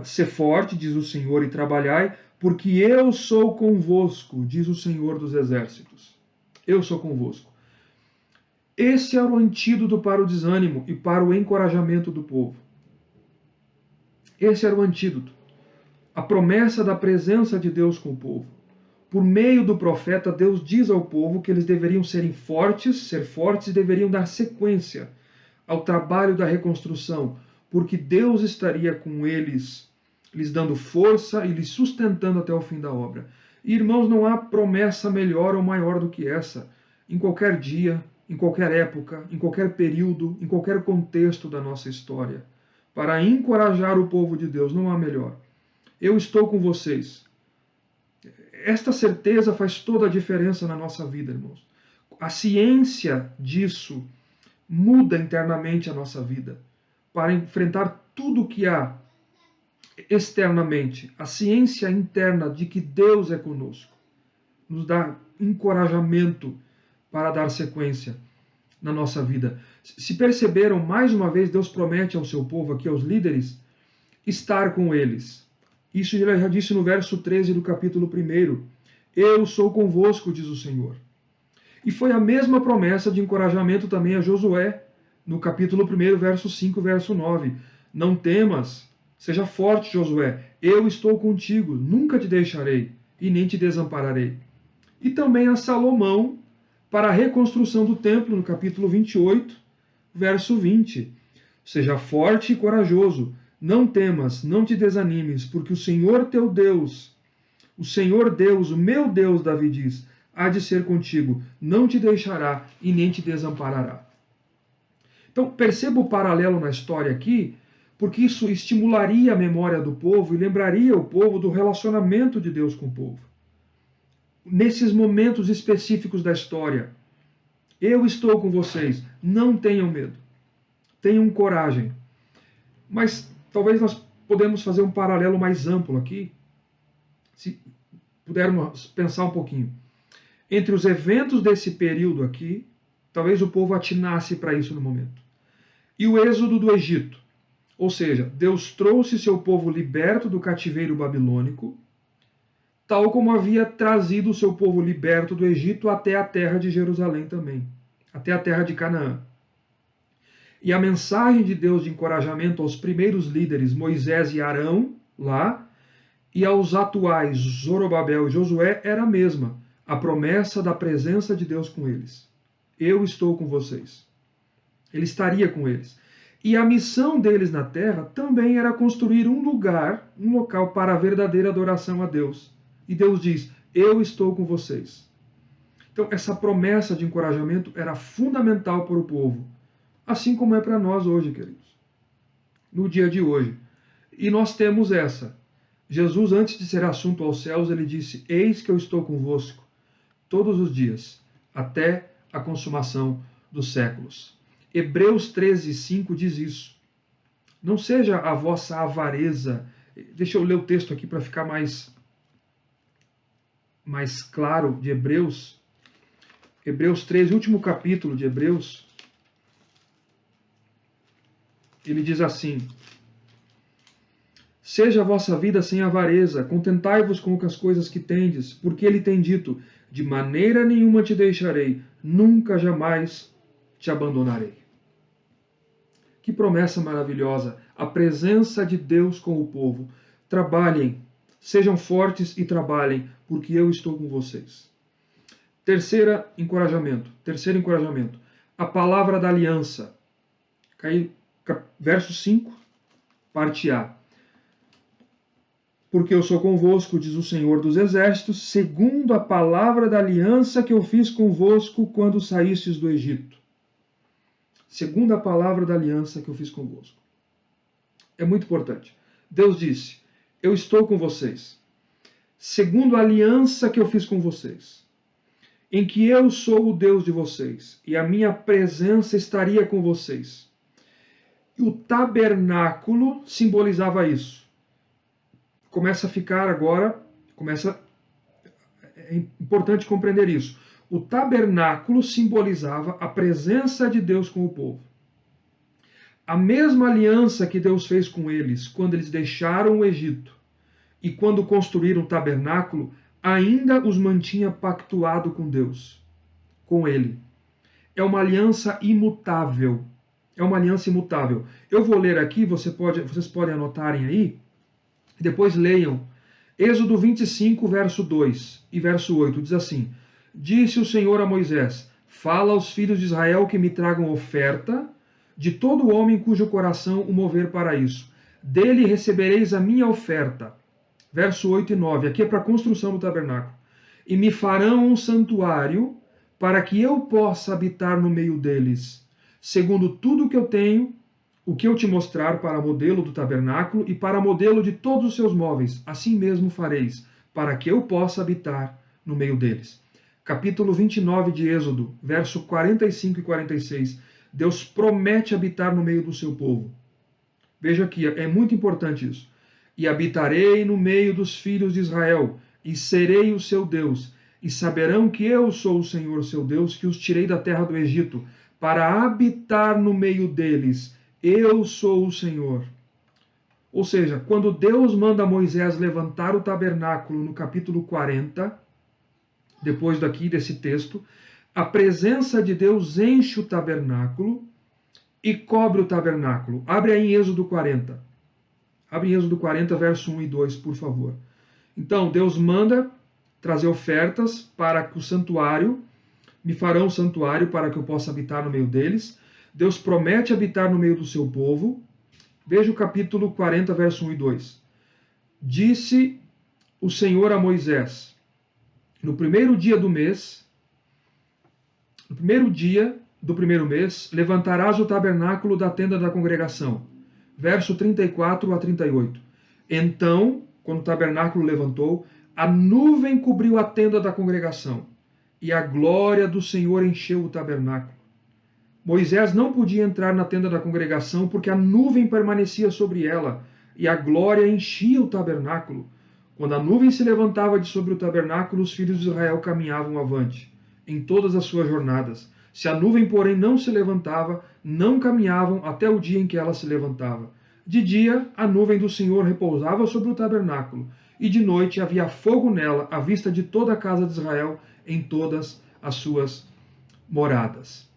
sê forte, diz o Senhor, e trabalhai, porque eu sou convosco, diz o Senhor dos Exércitos. Eu sou convosco. Esse era o antídoto para o desânimo e para o encorajamento do povo. Esse era o antídoto. A promessa da presença de Deus com o povo. Por meio do profeta, Deus diz ao povo que eles deveriam ser fortes e deveriam dar sequência ao trabalho da reconstrução, porque Deus estaria com eles, lhes dando força e lhes sustentando até o fim da obra. E, irmãos, não há promessa melhor ou maior do que essa. Em qualquer dia, em qualquer época, em qualquer período, em qualquer contexto da nossa história. Para encorajar o povo de Deus, não há melhor. Eu estou com vocês. Esta certeza faz toda a diferença na nossa vida, irmãos. A ciência disso muda internamente a nossa vida para enfrentar tudo o que há externamente. A ciência interna de que Deus é conosco nos dá encorajamento para dar sequência na nossa vida. Se perceberam, mais uma vez, Deus promete ao seu povo, aqui aos líderes, estar com eles. Isso ele já disse no verso 13 do capítulo 1. Eu sou convosco, diz o Senhor. E foi a mesma promessa de encorajamento também a Josué, no capítulo 1, verso 5, verso 9. Não temas, seja forte, Josué, eu estou contigo, nunca te deixarei e nem te desampararei. E também a Salomão, para a reconstrução do templo, no capítulo 28, verso 20. Seja forte e corajoso, não temas, não te desanimes, porque o Senhor teu Deus, o Senhor Deus, o meu Deus, Davi diz, há de ser contigo, não te deixará e nem te desamparará. Então, perceba o paralelo na história aqui, porque isso estimularia a memória do povo e lembraria o povo do relacionamento de Deus com o povo. Nesses momentos específicos da história, eu estou com vocês, não tenham medo, tenham coragem. Mas talvez nós podemos fazer um paralelo mais amplo aqui, se pudermos pensar um pouquinho. Entre os eventos desse período aqui, talvez o povo atinasse para isso no momento. E o êxodo do Egito. Ou seja, Deus trouxe seu povo liberto do cativeiro babilônico, tal como havia trazido o seu povo liberto do Egito até a terra de Jerusalém também, até a terra de Canaã. E a mensagem de Deus de encorajamento aos primeiros líderes, Moisés e Arão, lá, e aos atuais, Zorobabel e Josué, era a mesma, a promessa da presença de Deus com eles. Eu estou com vocês. Ele estaria com eles. E a missão deles na terra também era construir um lugar, um local para a verdadeira adoração a Deus. E Deus diz, eu estou com vocês. Então, essa promessa de encorajamento era fundamental para o povo, assim como é para nós hoje, queridos, no dia de hoje. E nós temos essa. Jesus, antes de ser assunto aos céus, ele disse, eis que eu estou convosco todos os dias, até a consumação dos séculos. Hebreus 13, 5 diz isso. Não seja a vossa avareza. Deixa eu ler o texto aqui para ficar mais claro de Hebreus. Hebreus 13, último capítulo de Hebreus. Ele diz assim, seja a vossa vida sem avareza, contentai-vos com as coisas que tendes, porque ele tem dito, de maneira nenhuma te deixarei, nunca jamais te abandonarei. Que promessa maravilhosa, a presença de Deus com o povo. Trabalhem, sejam fortes e trabalhem, porque eu estou com vocês. Terceiro encorajamento, a palavra da aliança. Verso 5, parte A. Porque eu sou convosco, diz o Senhor dos Exércitos, segundo a palavra da aliança que eu fiz convosco quando saístes do Egito. Segundo a palavra da aliança que eu fiz convosco. É muito importante. Deus disse, eu estou com vocês, segundo a aliança que eu fiz com vocês, em que eu sou o Deus de vocês, e a minha presença estaria com vocês. E o tabernáculo simbolizava isso. Começa a ficar agora, é importante compreender isso. O tabernáculo simbolizava a presença de Deus com o povo. A mesma aliança que Deus fez com eles quando eles deixaram o Egito e quando construíram o tabernáculo, ainda os mantinha pactuado com Deus, com ele. É uma aliança imutável. É uma aliança imutável. Eu vou ler aqui, vocês podem anotarem aí, e depois leiam. Êxodo 25, verso 2 e verso 8, diz assim, disse o Senhor a Moisés, fala aos filhos de Israel que me tragam oferta de todo homem cujo coração o mover para isso. Dele recebereis a minha oferta. Verso 8 e 9, aqui é para a construção do tabernáculo. E me farão um santuário para que eu possa habitar no meio deles, segundo tudo que eu tenho, o que eu te mostrar para modelo do tabernáculo e para modelo de todos os seus móveis. Assim mesmo fareis, para que eu possa habitar no meio deles. Capítulo 29 de Êxodo, verso 45 e 46. Deus promete habitar no meio do seu povo. Veja aqui, é muito importante isso. E habitarei no meio dos filhos de Israel, e serei o seu Deus, e saberão que eu sou o Senhor seu Deus, que os tirei da terra do Egito, para habitar no meio deles. Eu sou o Senhor. Ou seja, quando Deus manda Moisés levantar o tabernáculo no capítulo 40, depois desse texto, a presença de Deus enche o tabernáculo e cobre o tabernáculo. Abre aí em Êxodo 40. Abre em Êxodo 40, verso 1 e 2, por favor. Então, Deus manda trazer ofertas para que o santuário, me farão um santuário para que eu possa habitar no meio deles. Deus promete habitar no meio do seu povo. Veja o capítulo 40, verso 1 e 2. Disse o Senhor a Moisés: no primeiro dia do mês, no primeiro dia do primeiro mês, levantarás o tabernáculo da tenda da congregação. Verso 34 a 38. Então, quando o tabernáculo levantou, a nuvem cobriu a tenda da congregação, e a glória do Senhor encheu o tabernáculo. Moisés não podia entrar na tenda da congregação porque a nuvem permanecia sobre ela, e a glória enchia o tabernáculo. Quando a nuvem se levantava de sobre o tabernáculo, os filhos de Israel caminhavam avante, em todas as suas jornadas. Se a nuvem, porém, não se levantava, não caminhavam até o dia em que ela se levantava. De dia, a nuvem do Senhor repousava sobre o tabernáculo, e de noite havia fogo nela, à vista de toda a casa de Israel, em todas as suas moradas.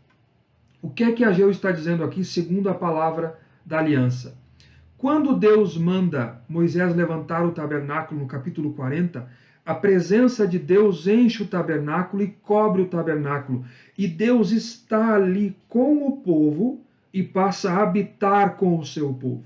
O que é que Ageu está dizendo aqui, segundo a palavra da aliança? Quando Deus manda Moisés levantar o tabernáculo no capítulo 40, a presença de Deus enche o tabernáculo e cobre o tabernáculo. E Deus está ali com o povo e passa a habitar com o seu povo.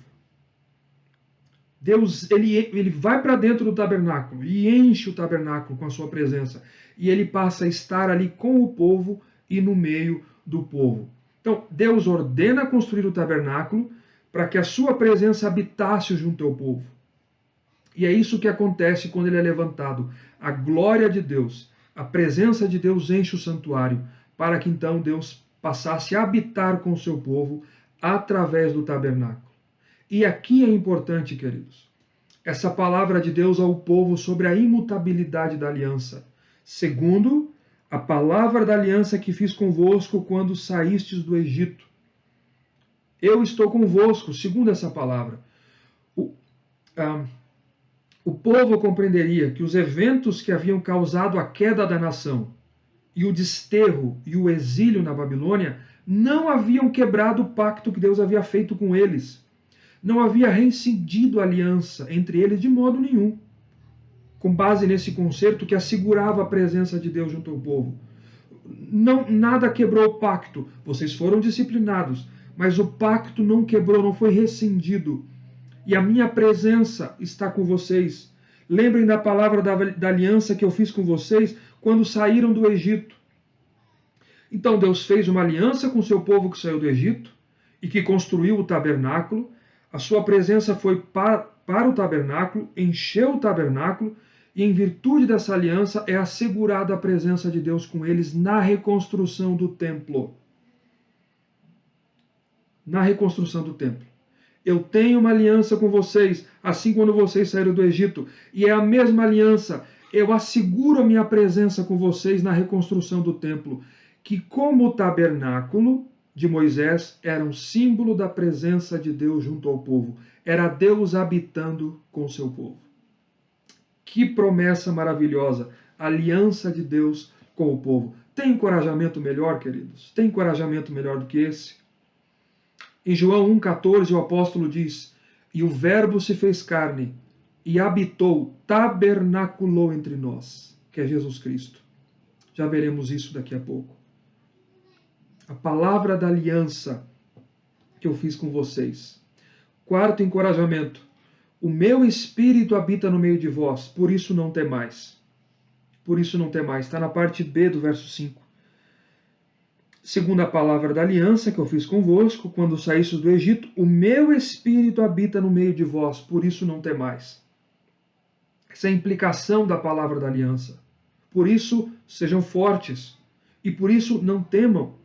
Deus ele vai para dentro do tabernáculo e enche o tabernáculo com a sua presença. E ele passa a estar ali com o povo e no meio do povo. Então, Deus ordena construir o tabernáculo para que a sua presença habitasse junto ao povo. E é isso que acontece quando ele é levantado. A glória de Deus, a presença de Deus enche o santuário, para que então Deus passasse a habitar com o seu povo através do tabernáculo. E aqui é importante, queridos, essa palavra de Deus ao povo sobre a imutabilidade da aliança. Segundo, a palavra da aliança que fiz convosco quando saístes do Egito. Eu estou convosco, segundo essa palavra. O povo compreenderia que os eventos que haviam causado a queda da nação e o desterro e o exílio na Babilônia não haviam quebrado o pacto que Deus havia feito com eles. Não havia reincidido a aliança entre eles de modo nenhum, com base nesse concerto que assegurava a presença de Deus junto ao povo. Nada quebrou o pacto. Vocês foram disciplinados, mas o pacto não quebrou, não foi rescindido. E a minha presença está com vocês. Lembrem da palavra da aliança que eu fiz com vocês quando saíram do Egito. Então Deus fez uma aliança com o seu povo que saiu do Egito e que construiu o tabernáculo. A sua presença foi para o tabernáculo, encheu o tabernáculo, e em virtude dessa aliança é assegurada a presença de Deus com eles na reconstrução do templo. Na reconstrução do templo. Eu tenho uma aliança com vocês, assim quando vocês saíram do Egito, e é a mesma aliança. Eu asseguro a minha presença com vocês na reconstrução do templo, que como o tabernáculo de Moisés era um símbolo da presença de Deus junto ao povo. Era Deus habitando com o seu povo. Que promessa maravilhosa! Aliança de Deus com o povo. Tem encorajamento melhor, queridos? Tem encorajamento melhor do que esse? Em João 1,14 o apóstolo diz: e o verbo se fez carne e habitou, tabernaculou entre nós, que é Jesus Cristo. Já veremos isso daqui a pouco. A palavra da aliança que eu fiz com vocês. Quarto encorajamento. O meu espírito habita no meio de vós, por isso não temais. Por isso não temais. Está na parte B do verso 5. Segundo a palavra da aliança que eu fiz convosco, quando saístes do Egito, o meu espírito habita no meio de vós, por isso não temais. Essa é a implicação da palavra da aliança. Por isso sejam fortes, e por isso não temam.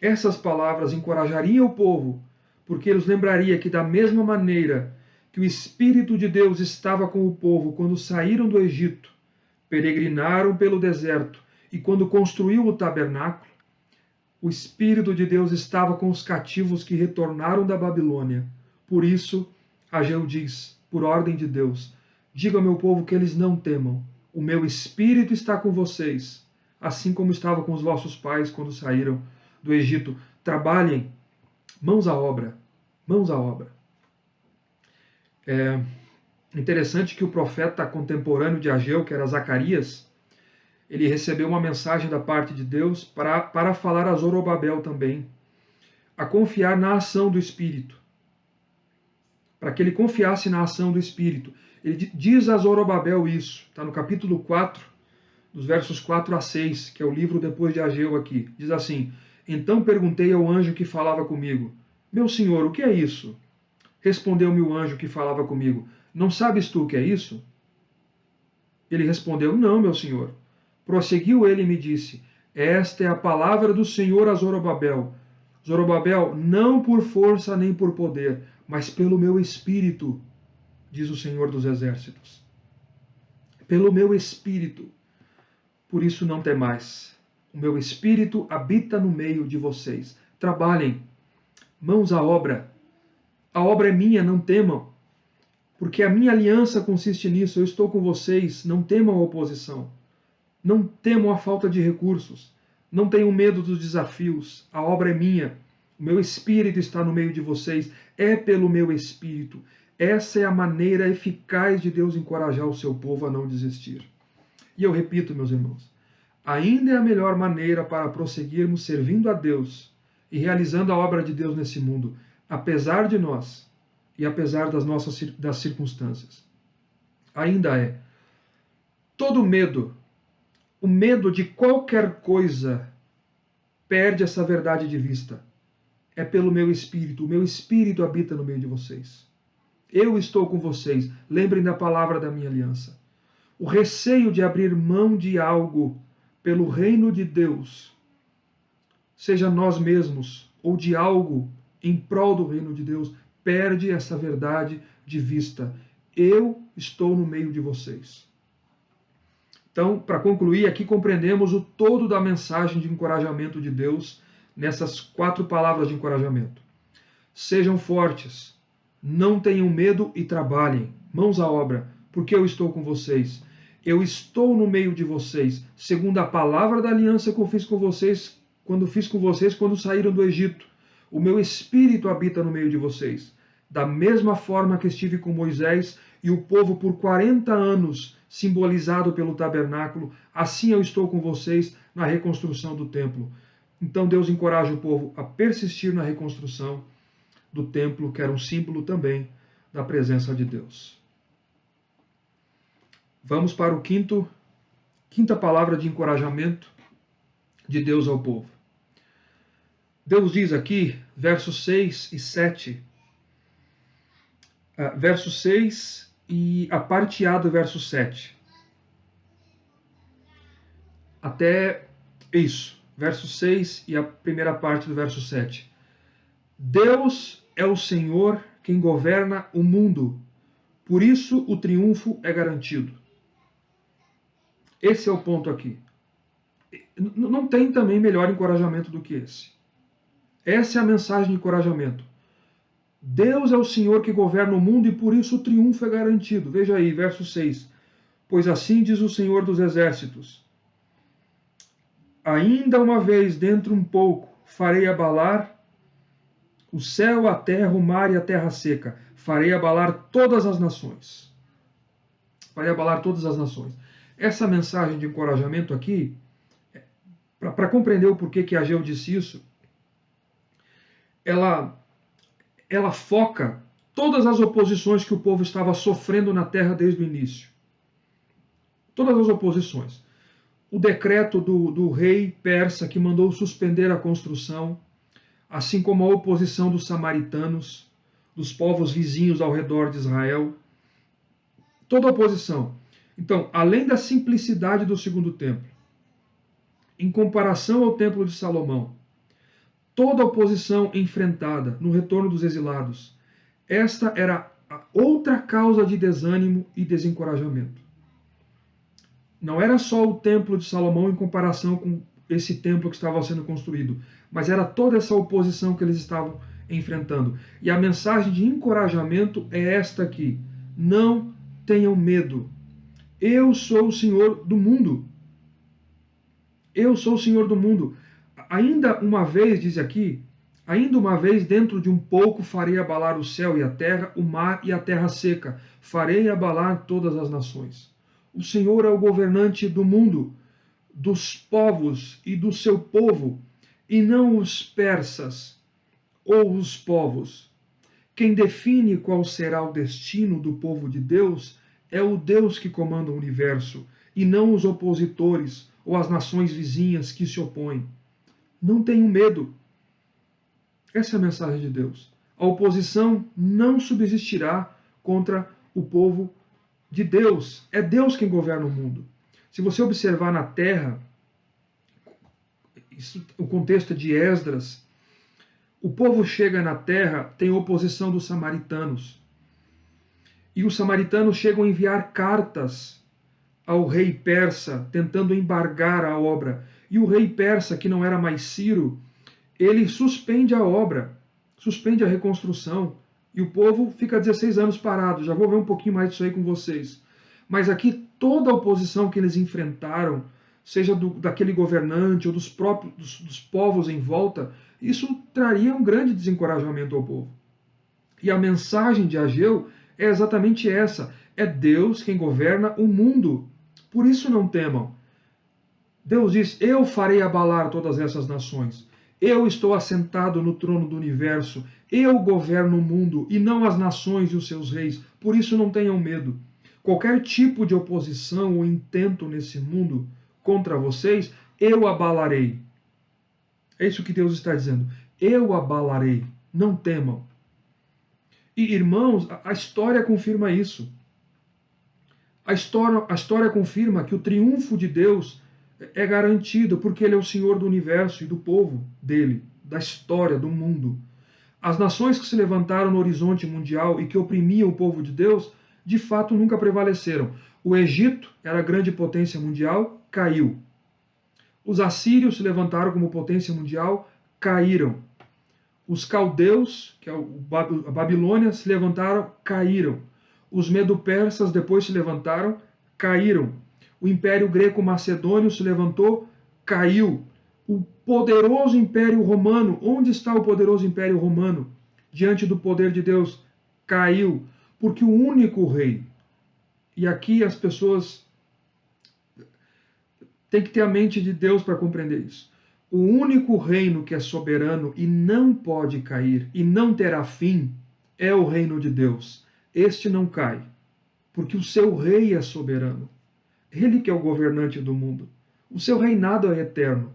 Essas palavras encorajariam o povo, porque eles lembrariam que da mesma maneira que o Espírito de Deus estava com o povo quando saíram do Egito, peregrinaram pelo deserto, e quando construiu o tabernáculo, o Espírito de Deus estava com os cativos que retornaram da Babilônia. Por isso, Ageu diz, por ordem de Deus, diga ao meu povo que eles não temam. O meu Espírito está com vocês, assim como estava com os vossos pais quando saíram do Egito. Trabalhem, mãos à obra, mãos à obra. É interessante que o profeta contemporâneo de Ageu, que era Zacarias, ele recebeu uma mensagem da parte de Deus para falar a Zorobabel também, a confiar na ação do Espírito, para que ele confiasse na ação do Espírito. Ele diz a Zorobabel isso, está no capítulo 4, dos versos 4 a 6, que é o livro depois de Ageu aqui. Diz assim, então perguntei ao anjo que falava comigo, meu senhor, o que é isso? Respondeu-me o anjo que falava comigo, não sabes tu o que é isso? Ele respondeu, não, meu senhor. Prosseguiu ele e me disse, esta é a palavra do Senhor a Zorobabel. Zorobabel, não por força nem por poder, mas pelo meu espírito, diz o Senhor dos Exércitos. Pelo meu espírito. Por isso não temais. O meu espírito habita no meio de vocês. Trabalhem, mãos à obra. A obra é minha, não temam. Porque a minha aliança consiste nisso. Eu estou com vocês, não temam a oposição. Não temam a falta de recursos. Não tenham medo dos desafios. A obra é minha. O meu espírito está no meio de vocês. É pelo meu espírito. Essa é a maneira eficaz de Deus encorajar o seu povo a não desistir. E eu repito, meus irmãos, ainda é a melhor maneira para prosseguirmos servindo a Deus e realizando a obra de Deus nesse mundo, apesar de nós e apesar das circunstâncias. Ainda é. Todo medo, o medo de qualquer coisa, perde essa verdade de vista. É pelo meu espírito. O meu espírito habita no meio de vocês. Eu estou com vocês. Lembrem da palavra da minha aliança. O receio de abrir mão de algo pelo reino de Deus, seja nós mesmos ou de algo em prol do reino de Deus, perde essa verdade de vista. Eu estou no meio de vocês. Então, para concluir, aqui compreendemos o todo da mensagem de encorajamento de Deus nessas 4 palavras de encorajamento. Sejam fortes, não tenham medo e trabalhem, mãos à obra, porque eu estou com vocês. Eu estou no meio de vocês, segundo a palavra da aliança que eu fiz com vocês quando saíram do Egito. O meu espírito habita no meio de vocês. Da mesma forma que estive com Moisés e o povo por 40 anos, simbolizado pelo tabernáculo, assim eu estou com vocês na reconstrução do templo. Então Deus encoraja o povo a persistir na reconstrução do templo, que era um símbolo também da presença de Deus. Vamos para o quinta palavra de encorajamento de Deus ao povo. Deus diz aqui, versos 6 e 7, verso 6 e a parte A do verso 7. Até isso, verso 6 e a primeira parte do verso 7. Deus é o Senhor quem governa o mundo, por isso o triunfo é garantido. Esse é o ponto aqui. Não tem também melhor encorajamento do que esse. Essa é a mensagem de encorajamento. Deus é o Senhor que governa o mundo e por isso o triunfo é garantido. Veja aí, verso 6. Pois assim diz o Senhor dos Exércitos: ainda uma vez, dentro um pouco, farei abalar o céu, a terra, o mar e a terra seca. Farei abalar todas as nações. Farei abalar todas as nações. Essa mensagem de encorajamento aqui, para compreender o porquê que Ageu disse isso, ela foca todas as oposições que o povo estava sofrendo na terra desde o início. Todas as oposições. O decreto do rei persa que mandou suspender a construção, assim como a oposição dos samaritanos, dos povos vizinhos ao redor de Israel. Toda a oposição. Então, além da simplicidade do segundo templo, em comparação ao templo de Salomão, toda a oposição enfrentada no retorno dos exilados, esta era a outra causa de desânimo e desencorajamento. Não era só o templo de Salomão em comparação com esse templo que estava sendo construído, mas era toda essa oposição que eles estavam enfrentando. E a mensagem de encorajamento é esta aqui: não tenham medo. Eu sou o Senhor do mundo. Eu sou o Senhor do mundo. Ainda uma vez, diz aqui, ainda uma vez, dentro de um pouco, farei abalar o céu e a terra, o mar e a terra seca. Farei abalar todas as nações. O Senhor é o governante do mundo, dos povos e do seu povo, e não os persas ou os povos. Quem define qual será o destino do povo de Deus é o Deus que comanda o universo, e não os opositores ou as nações vizinhas que se opõem. Não tenham medo. Essa é a mensagem de Deus. A oposição não subsistirá contra o povo de Deus. É Deus quem governa o mundo. Se você observar na terra, o contexto de Esdras, o povo chega na terra, tem oposição dos samaritanos. E os samaritanos chegam a enviar cartas ao rei persa, tentando embargar a obra. E o rei persa, que não era mais Ciro, ele suspende a obra, suspende a reconstrução, e o povo fica 16 anos parado. Já vou ver um pouquinho mais disso aí com vocês. Mas aqui toda a oposição que eles enfrentaram, seja daquele governante ou dos próprios dos povos em volta, isso traria um grande desencorajamento ao povo. E a mensagem de Ageu é exatamente essa: é Deus quem governa o mundo. Por isso não temam. Deus diz: eu farei abalar todas essas nações. Eu estou assentado no trono do universo. Eu governo o mundo e não as nações e os seus reis. Por isso não tenham medo. Qualquer tipo de oposição ou intento nesse mundo contra vocês, eu abalarei. É isso que Deus está dizendo. Eu abalarei. Não temam. E, irmãos, a história confirma isso. A história confirma que o triunfo de Deus é garantido porque ele é o Senhor do universo e do povo dele, da história, do mundo. As nações que se levantaram no horizonte mundial e que oprimiam o povo de Deus, de fato nunca prevaleceram. O Egito era a grande potência mundial, caiu. Os assírios se levantaram como potência mundial, caíram. Os caldeus, que é a Babilônia, se levantaram, caíram. Os medo-persas depois se levantaram, caíram. O Império Greco-Macedônio se levantou, caiu. O poderoso Império Romano, onde está o poderoso Império Romano? Diante do poder de Deus, caiu. Porque o único rei, e aqui as pessoas têm que ter a mente de Deus para compreender isso. O único reino que é soberano e não pode cair e não terá fim é o reino de Deus. Este não cai, porque o seu rei é soberano. Ele que é o governante do mundo. O seu reinado é eterno.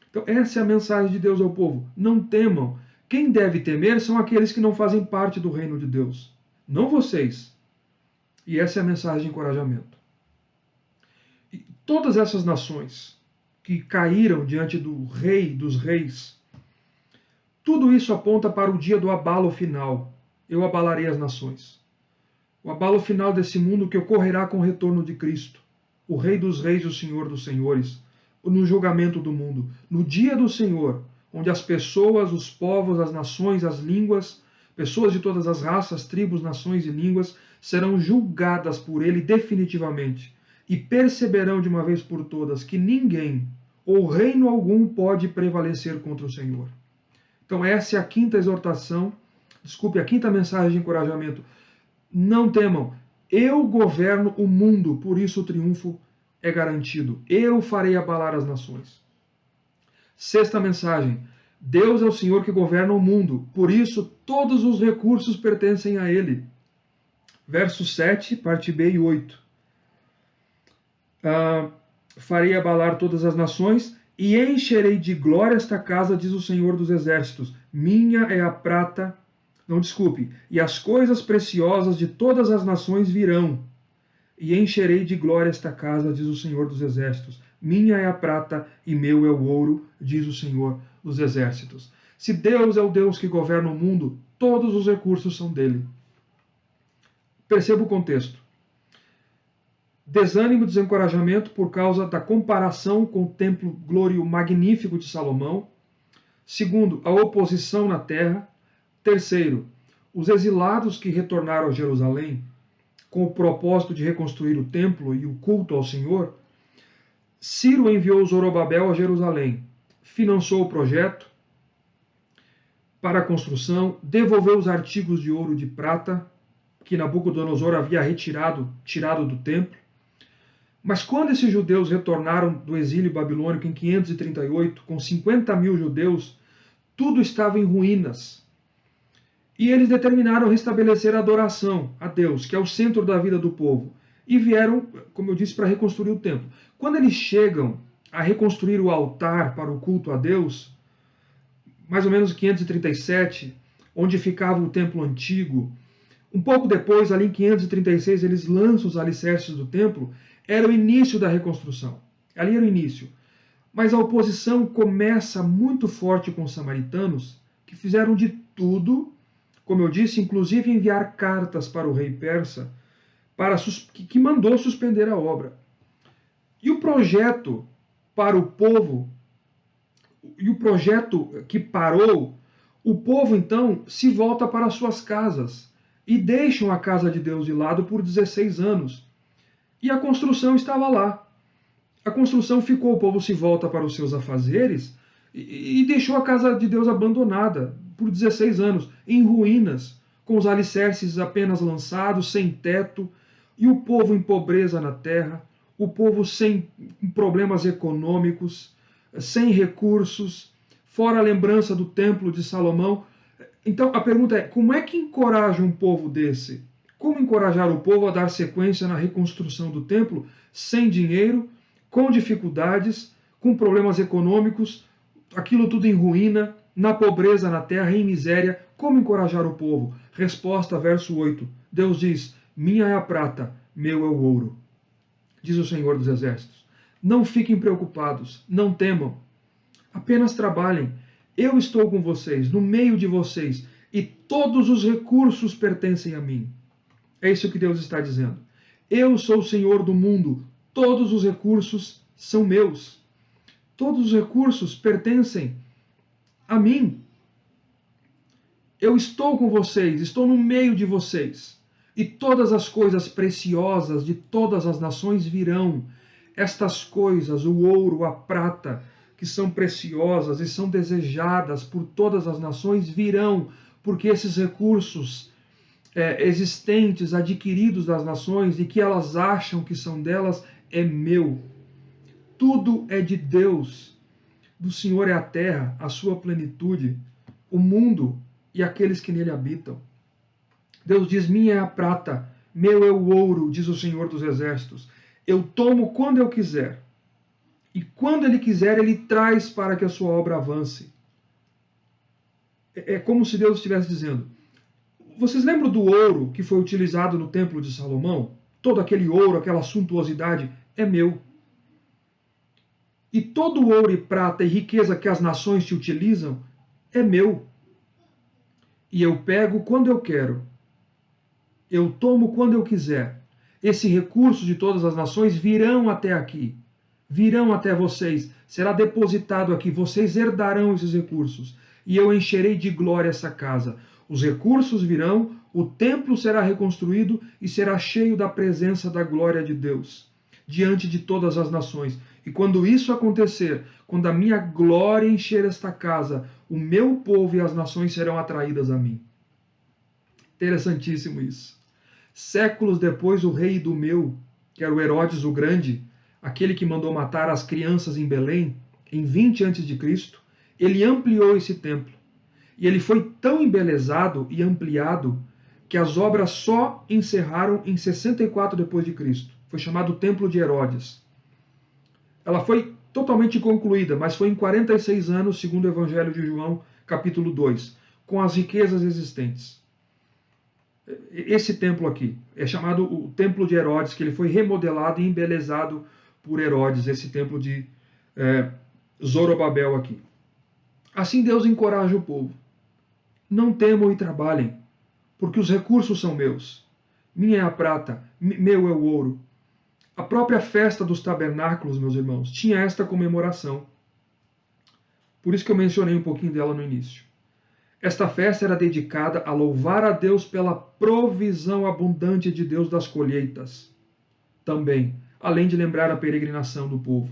Então, essa é a mensagem de Deus ao povo. Não temam. Quem deve temer são aqueles que não fazem parte do reino de Deus. Não vocês. E essa é a mensagem de encorajamento. E todas essas nações que caíram diante do rei dos reis, tudo isso aponta para o dia do abalo final. Eu abalarei as nações. O abalo final desse mundo que ocorrerá com o retorno de Cristo, o Rei dos Reis e o Senhor dos Senhores, no julgamento do mundo, no dia do Senhor, onde as pessoas, os povos, as nações, as línguas, pessoas de todas as raças, tribos, nações e línguas, serão julgadas por Ele definitivamente e perceberão de uma vez por todas que ninguém ou reino algum pode prevalecer contra o Senhor. Então essa é a quinta exortação, a quinta mensagem de encorajamento. Não temam, eu governo o mundo, por isso o triunfo é garantido. Eu farei abalar as nações. Sexta mensagem, Deus é o Senhor que governa o mundo, por isso todos os recursos pertencem a Ele. Verso 7, parte B e 8. Farei abalar todas as nações e encherei de glória esta casa, diz o Senhor dos Exércitos. Minha é a prata, não desculpe, e as coisas preciosas de todas as nações virão. E encherei de glória esta casa, diz o Senhor dos Exércitos. Minha é a prata e meu é o ouro, diz o Senhor dos Exércitos. Se Deus é o Deus que governa o mundo, todos os recursos são dele. Perceba o contexto. Desânimo, desencorajamento por causa da comparação com o templo glório magnífico de Salomão. Segundo, a oposição na terra. Terceiro, os exilados que retornaram a Jerusalém com o propósito de reconstruir o templo e o culto ao Senhor. Ciro enviou Zorobabel a Jerusalém, financiou o projeto para a construção, devolveu os artigos de ouro e de prata que Nabucodonosor havia tirado do templo. Mas quando esses judeus retornaram do exílio babilônico em 538, com 50.000 judeus, tudo estava em ruínas. E eles determinaram restabelecer a adoração a Deus, que é o centro da vida do povo. E vieram, como eu disse, para reconstruir o templo. Quando eles chegam a reconstruir o altar para o culto a Deus, mais ou menos em 537, onde ficava o templo antigo, um pouco depois, ali em 536, eles lançam os alicerces do templo, era o início da reconstrução. Ali era o início. Mas a oposição começa muito forte com os samaritanos, que fizeram de tudo, como eu disse, inclusive enviar cartas para o rei persa, que mandou suspender a obra. E o projeto para o povo, e o projeto que parou, o povo então se volta para suas casas e deixam a casa de Deus de lado por 16 anos. E a construção estava lá. A construção ficou, o povo se volta para os seus afazeres e deixou a casa de Deus abandonada por 16 anos, em ruínas, com os alicerces apenas lançados, sem teto, e o povo em pobreza na terra, o povo sem problemas econômicos, sem recursos, fora a lembrança do templo de Salomão. Então a pergunta é: como é que encoraja um povo desse? Como encorajar o povo a dar sequência na reconstrução do templo sem dinheiro, com dificuldades, com problemas econômicos, aquilo tudo em ruína, na pobreza na terra, em miséria? Como encorajar o povo? Resposta, verso 8. Deus diz: minha é a prata, meu é o ouro. Diz o Senhor dos Exércitos. Não fiquem preocupados, não temam. Apenas trabalhem. Eu estou com vocês, no meio de vocês, e todos os recursos pertencem a mim. É isso que Deus está dizendo. Eu sou o Senhor do mundo, todos os recursos são meus. Todos os recursos pertencem a mim. Eu estou com vocês, estou no meio de vocês. E todas as coisas preciosas de todas as nações virão. Estas coisas, o ouro, a prata, que são preciosas e são desejadas por todas as nações, virão, porque esses recursos existentes, adquiridos das nações e que elas acham que são delas, é meu. Tudo é de Deus. Do Senhor é a terra, a sua plenitude, o mundo e aqueles que nele habitam. Deus diz: minha é a prata, meu é o ouro, diz o Senhor dos Exércitos. Eu tomo quando eu quiser. E quando ele quiser, ele traz para que a sua obra avance. É como se Deus estivesse dizendo: vocês lembram do ouro que foi utilizado no templo de Salomão? Todo aquele ouro, aquela suntuosidade, é meu. E todo o ouro e prata e riqueza que as nações te utilizam, é meu. E eu pego quando eu quero. Eu tomo quando eu quiser. Esse recurso de todas as nações virão até aqui. Virão até vocês. Será depositado aqui. Vocês herdarão esses recursos. E eu encherei de glória essa casa. Os recursos virão, o templo será reconstruído e será cheio da presença da glória de Deus diante de todas as nações. E quando isso acontecer, quando a minha glória encher esta casa, o meu povo e as nações serão atraídas a mim. Interessantíssimo isso. Séculos depois, o rei Idumeu, que era o Herodes o Grande, aquele que mandou matar as crianças em Belém, em 20 a.C., ele ampliou esse templo. E ele foi tão embelezado e ampliado que as obras só encerraram em 64 d.C. Foi chamado Templo de Herodes. Ela foi totalmente concluída, mas foi em 46 anos, segundo o Evangelho de João, capítulo 2, com as riquezas existentes. Esse templo aqui é chamado o Templo de Herodes, que ele foi remodelado e embelezado por Herodes, esse templo de Zorobabel aqui. Assim Deus encoraja o povo. Não temam e trabalhem, porque os recursos são meus. Minha é a prata, meu é o ouro. A própria festa dos tabernáculos, meus irmãos, tinha esta comemoração. Por isso que eu mencionei um pouquinho dela no início. Esta festa era dedicada a louvar a Deus pela provisão abundante de Deus das colheitas. Também, além de lembrar a peregrinação do povo.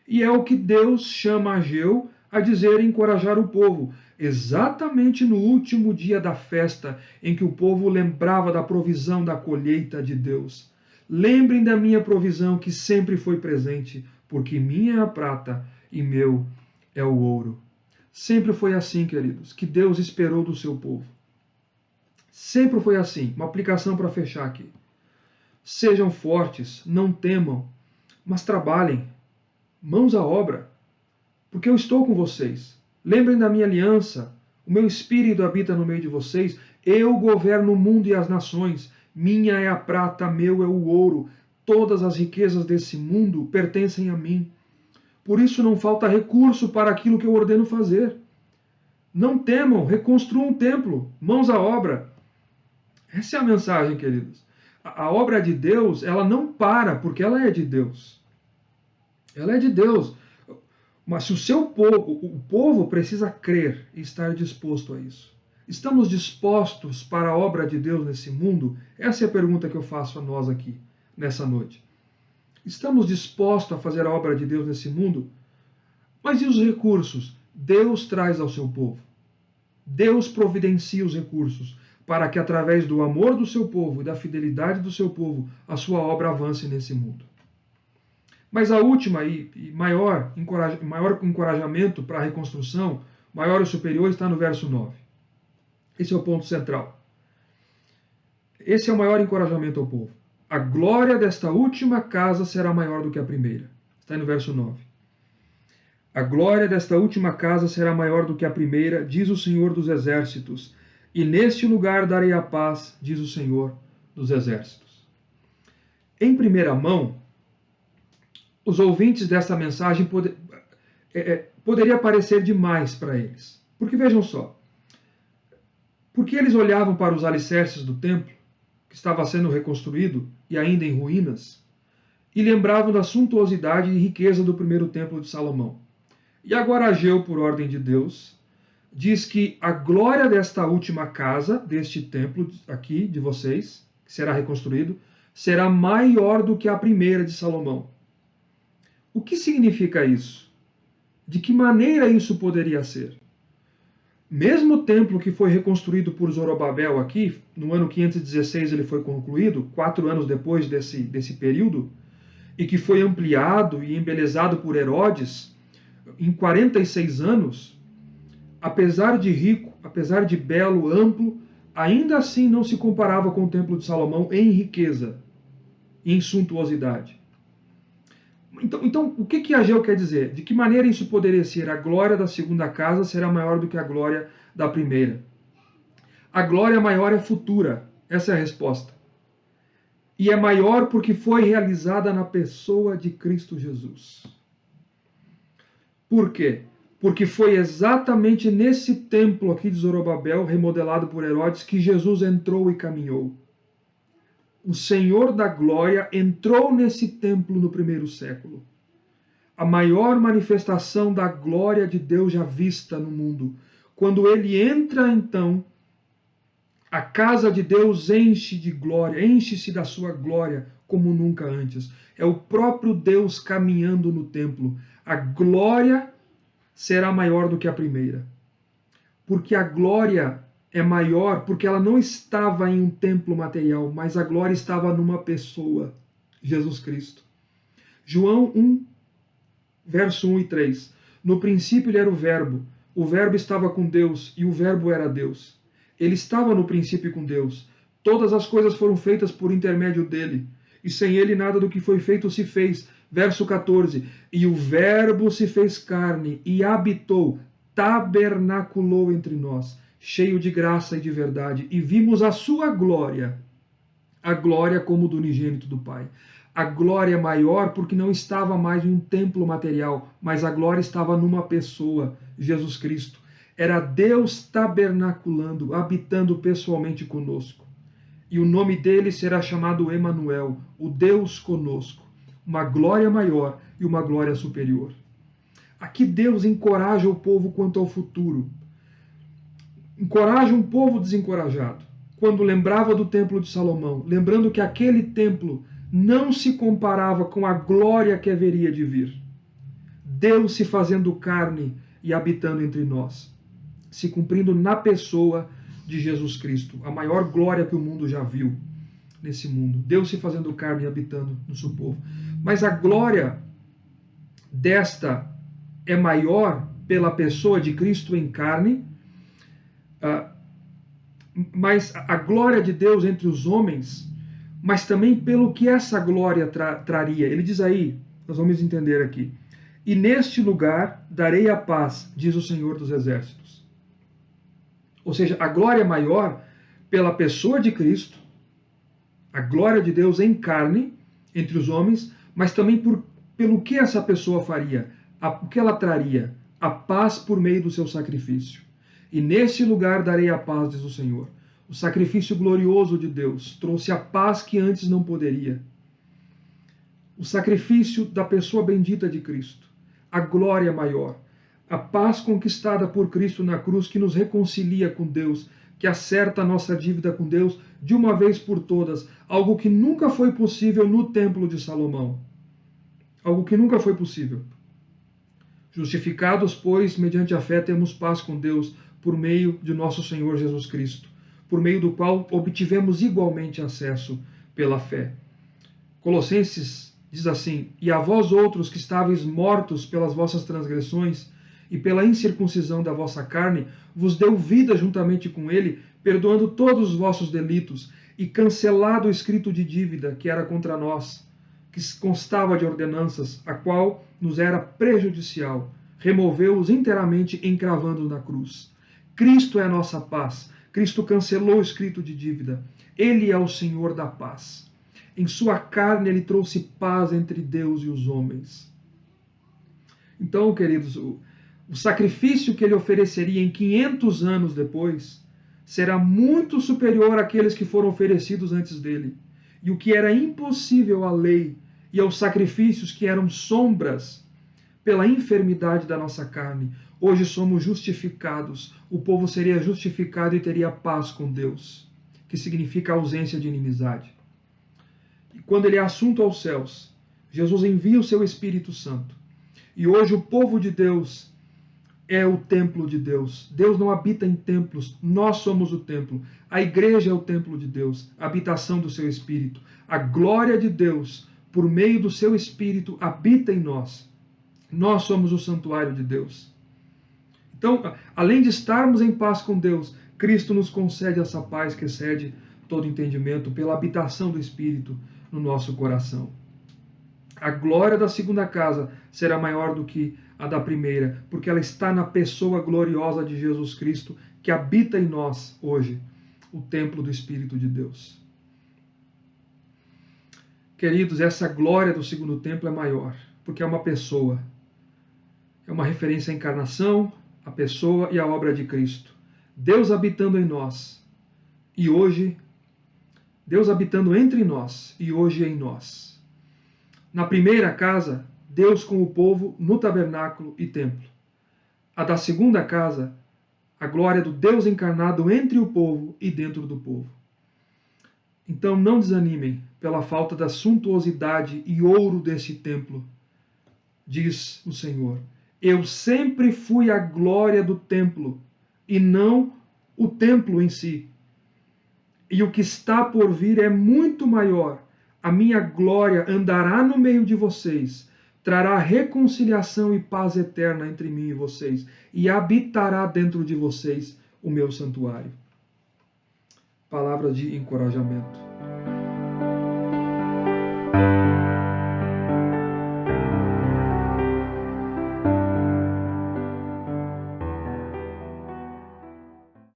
E é o que Deus chama Ageu a dizer e encorajar o povo, exatamente no último dia da festa, em que o povo lembrava da provisão da colheita de Deus. Lembrem da minha provisão que sempre foi presente, porque minha é a prata e meu é o ouro. Sempre foi assim, queridos, que Deus esperou do seu povo. Sempre foi assim. Uma aplicação para fechar aqui. Sejam fortes, não temam, mas trabalhem, mãos à obra, porque eu estou com vocês. Lembrem da minha aliança, o meu espírito habita no meio de vocês, eu governo o mundo e as nações, minha é a prata, meu é o ouro, todas as riquezas desse mundo pertencem a mim. Por isso não falta recurso para aquilo que eu ordeno fazer. Não temam, reconstruam o templo, mãos à obra. Essa é a mensagem, queridos. A obra de Deus, ela não para, porque ela é de Deus. Ela é de Deus. Mas se o povo precisa crer e estar disposto a isso. Estamos dispostos para a obra de Deus nesse mundo? Essa é a pergunta que eu faço a nós aqui, nessa noite. Estamos dispostos a fazer a obra de Deus nesse mundo? Mas e os recursos? Deus traz ao seu povo. Deus providencia os recursos para que, através do amor do seu povo e da fidelidade do seu povo, a sua obra avance nesse mundo. Mas a última e maior encorajamento para a reconstrução, maior e superior, está no verso 9. Esse é o ponto central. Esse é o maior encorajamento ao povo. A glória desta última casa será maior do que a primeira. Está aí no verso 9. A glória desta última casa será maior do que a primeira, diz o Senhor dos Exércitos. E neste lugar darei a paz, diz o Senhor dos Exércitos. Em primeira mão, os ouvintes desta mensagem poderia parecer demais para eles. Porque vejam só, porque eles olhavam para os alicerces do templo, que estava sendo reconstruído e ainda em ruínas, e lembravam da suntuosidade e riqueza do primeiro templo de Salomão. E agora Ageu, por ordem de Deus, diz que a glória desta última casa, deste templo aqui de vocês, que será reconstruído, será maior do que a primeira de Salomão. O que significa isso? De que maneira isso poderia ser? Mesmo o templo que foi reconstruído por Zorobabel aqui, no ano 516 ele foi concluído, 4 anos depois desse período, e que foi ampliado e embelezado por Herodes em 46 anos, apesar de rico, apesar de belo, amplo, ainda assim não se comparava com o templo de Salomão em riqueza e em suntuosidade. Então, o que Ageu quer dizer? De que maneira isso poderia ser? A glória da segunda casa será maior do que a glória da primeira. A glória maior é futura. Essa é a resposta. E é maior porque foi realizada na pessoa de Cristo Jesus. Por quê? Porque foi exatamente nesse templo aqui de Zorobabel, remodelado por Herodes, que Jesus entrou e caminhou. O Senhor da Glória entrou nesse templo no primeiro século. A maior manifestação da glória de Deus já vista no mundo. Quando ele entra, então, a casa de Deus enche de glória, enche-se da sua glória como nunca antes. É o próprio Deus caminhando no templo. A glória será maior do que a primeira. Porque a glória é maior porque ela não estava em um templo material, mas a glória estava numa pessoa, Jesus Cristo. João 1, verso 1 e 3. No princípio ele era o Verbo estava com Deus e o Verbo era Deus. Ele estava no princípio com Deus. Todas as coisas foram feitas por intermédio dele, e sem ele nada do que foi feito se fez. Verso 14. E o Verbo se fez carne e habitou, tabernaculou entre nós, cheio de graça e de verdade, e vimos a sua glória, a glória como do unigênito do Pai. A glória maior porque não estava mais em um templo material, mas a glória estava numa pessoa, Jesus Cristo. Era Deus tabernaculando, habitando pessoalmente conosco. e o nome dele será chamado Emanuel, o Deus conosco. Uma glória maior e uma glória superior. Aqui Deus encoraja o povo quanto ao futuro. Encoraja um povo desencorajado. Quando lembrava do templo de Salomão, lembrando que aquele templo não se comparava com a glória que haveria de vir. Deus se fazendo carne e habitando entre nós, se cumprindo na pessoa de Jesus Cristo, a maior glória que o mundo já viu nesse mundo. Deus se fazendo carne e habitando no seu povo. Mas a glória desta é maior pela pessoa de Cristo em carne, mas a glória de Deus entre os homens, mas também pelo que essa glória traria. Ele diz aí, nós vamos entender aqui: e neste lugar darei a paz, diz o Senhor dos Exércitos. Ou seja, a glória é maior pela pessoa de Cristo, a glória de Deus em carne entre os homens, mas também pelo que essa pessoa faria, o que ela traria, a paz por meio do seu sacrifício. E neste lugar darei a paz, diz o Senhor. O sacrifício glorioso de Deus trouxe a paz que antes não poderia. O sacrifício da pessoa bendita de Cristo, a glória maior, a paz conquistada por Cristo na cruz que nos reconcilia com Deus, que acerta a nossa dívida com Deus de uma vez por todas, algo que nunca foi possível no Templo de Salomão. Algo que nunca foi possível. Justificados, pois, mediante a fé, temos paz com Deus por meio de nosso Senhor Jesus Cristo, por meio do qual obtivemos igualmente acesso pela fé. Colossenses diz assim: e a vós outros que estáveis mortos pelas vossas transgressões e pela incircuncisão da vossa carne, vos deu vida juntamente com ele, perdoando todos os vossos delitos e cancelado o escrito de dívida que era contra nós, que constava de ordenanças, a qual nos era prejudicial, removeu-os inteiramente, encravando-os na cruz. Cristo é a nossa paz. Cristo cancelou o escrito de dívida. Ele é o Senhor da paz. Em sua carne ele trouxe paz entre Deus e os homens. Então, queridos, o sacrifício que ele ofereceria em 500 anos depois será muito superior àqueles que foram oferecidos antes dele. E o que era impossível à lei e aos sacrifícios que eram sombras pela enfermidade da nossa carne, hoje somos justificados. O povo seria justificado e teria paz com Deus, que significa ausência de inimizade. E quando ele é assunto aos céus, Jesus envia o seu Espírito Santo. E hoje o povo de Deus é o templo de Deus. Deus não habita em templos, nós somos o templo. A igreja é o templo de Deus, a habitação do seu Espírito. A glória de Deus, por meio do seu Espírito, habita em nós. Nós somos o santuário de Deus. Então, além de estarmos em paz com Deus, Cristo nos concede essa paz que excede todo entendimento pela habitação do Espírito no nosso coração. A glória da segunda casa será maior do que a da primeira, porque ela está na pessoa gloriosa de Jesus Cristo, que habita em nós hoje, o templo do Espírito de Deus. Queridos, essa glória do segundo templo é maior, porque é uma pessoa. É uma referência à encarnação, à pessoa e à obra de Cristo. Deus habitando em nós, e hoje, Deus habitando entre nós, e hoje em nós. Na primeira casa, Deus com o povo no tabernáculo e templo. A da segunda casa, a glória do Deus encarnado entre o povo e dentro do povo. Então não desanimem pela falta da suntuosidade e ouro desse templo, diz o Senhor. Eu sempre fui a glória do templo e não o templo em si. E o que está por vir é muito maior. A minha glória andará no meio de vocês, trará reconciliação e paz eterna entre mim e vocês, e habitará dentro de vocês o meu santuário. Palavras de encorajamento.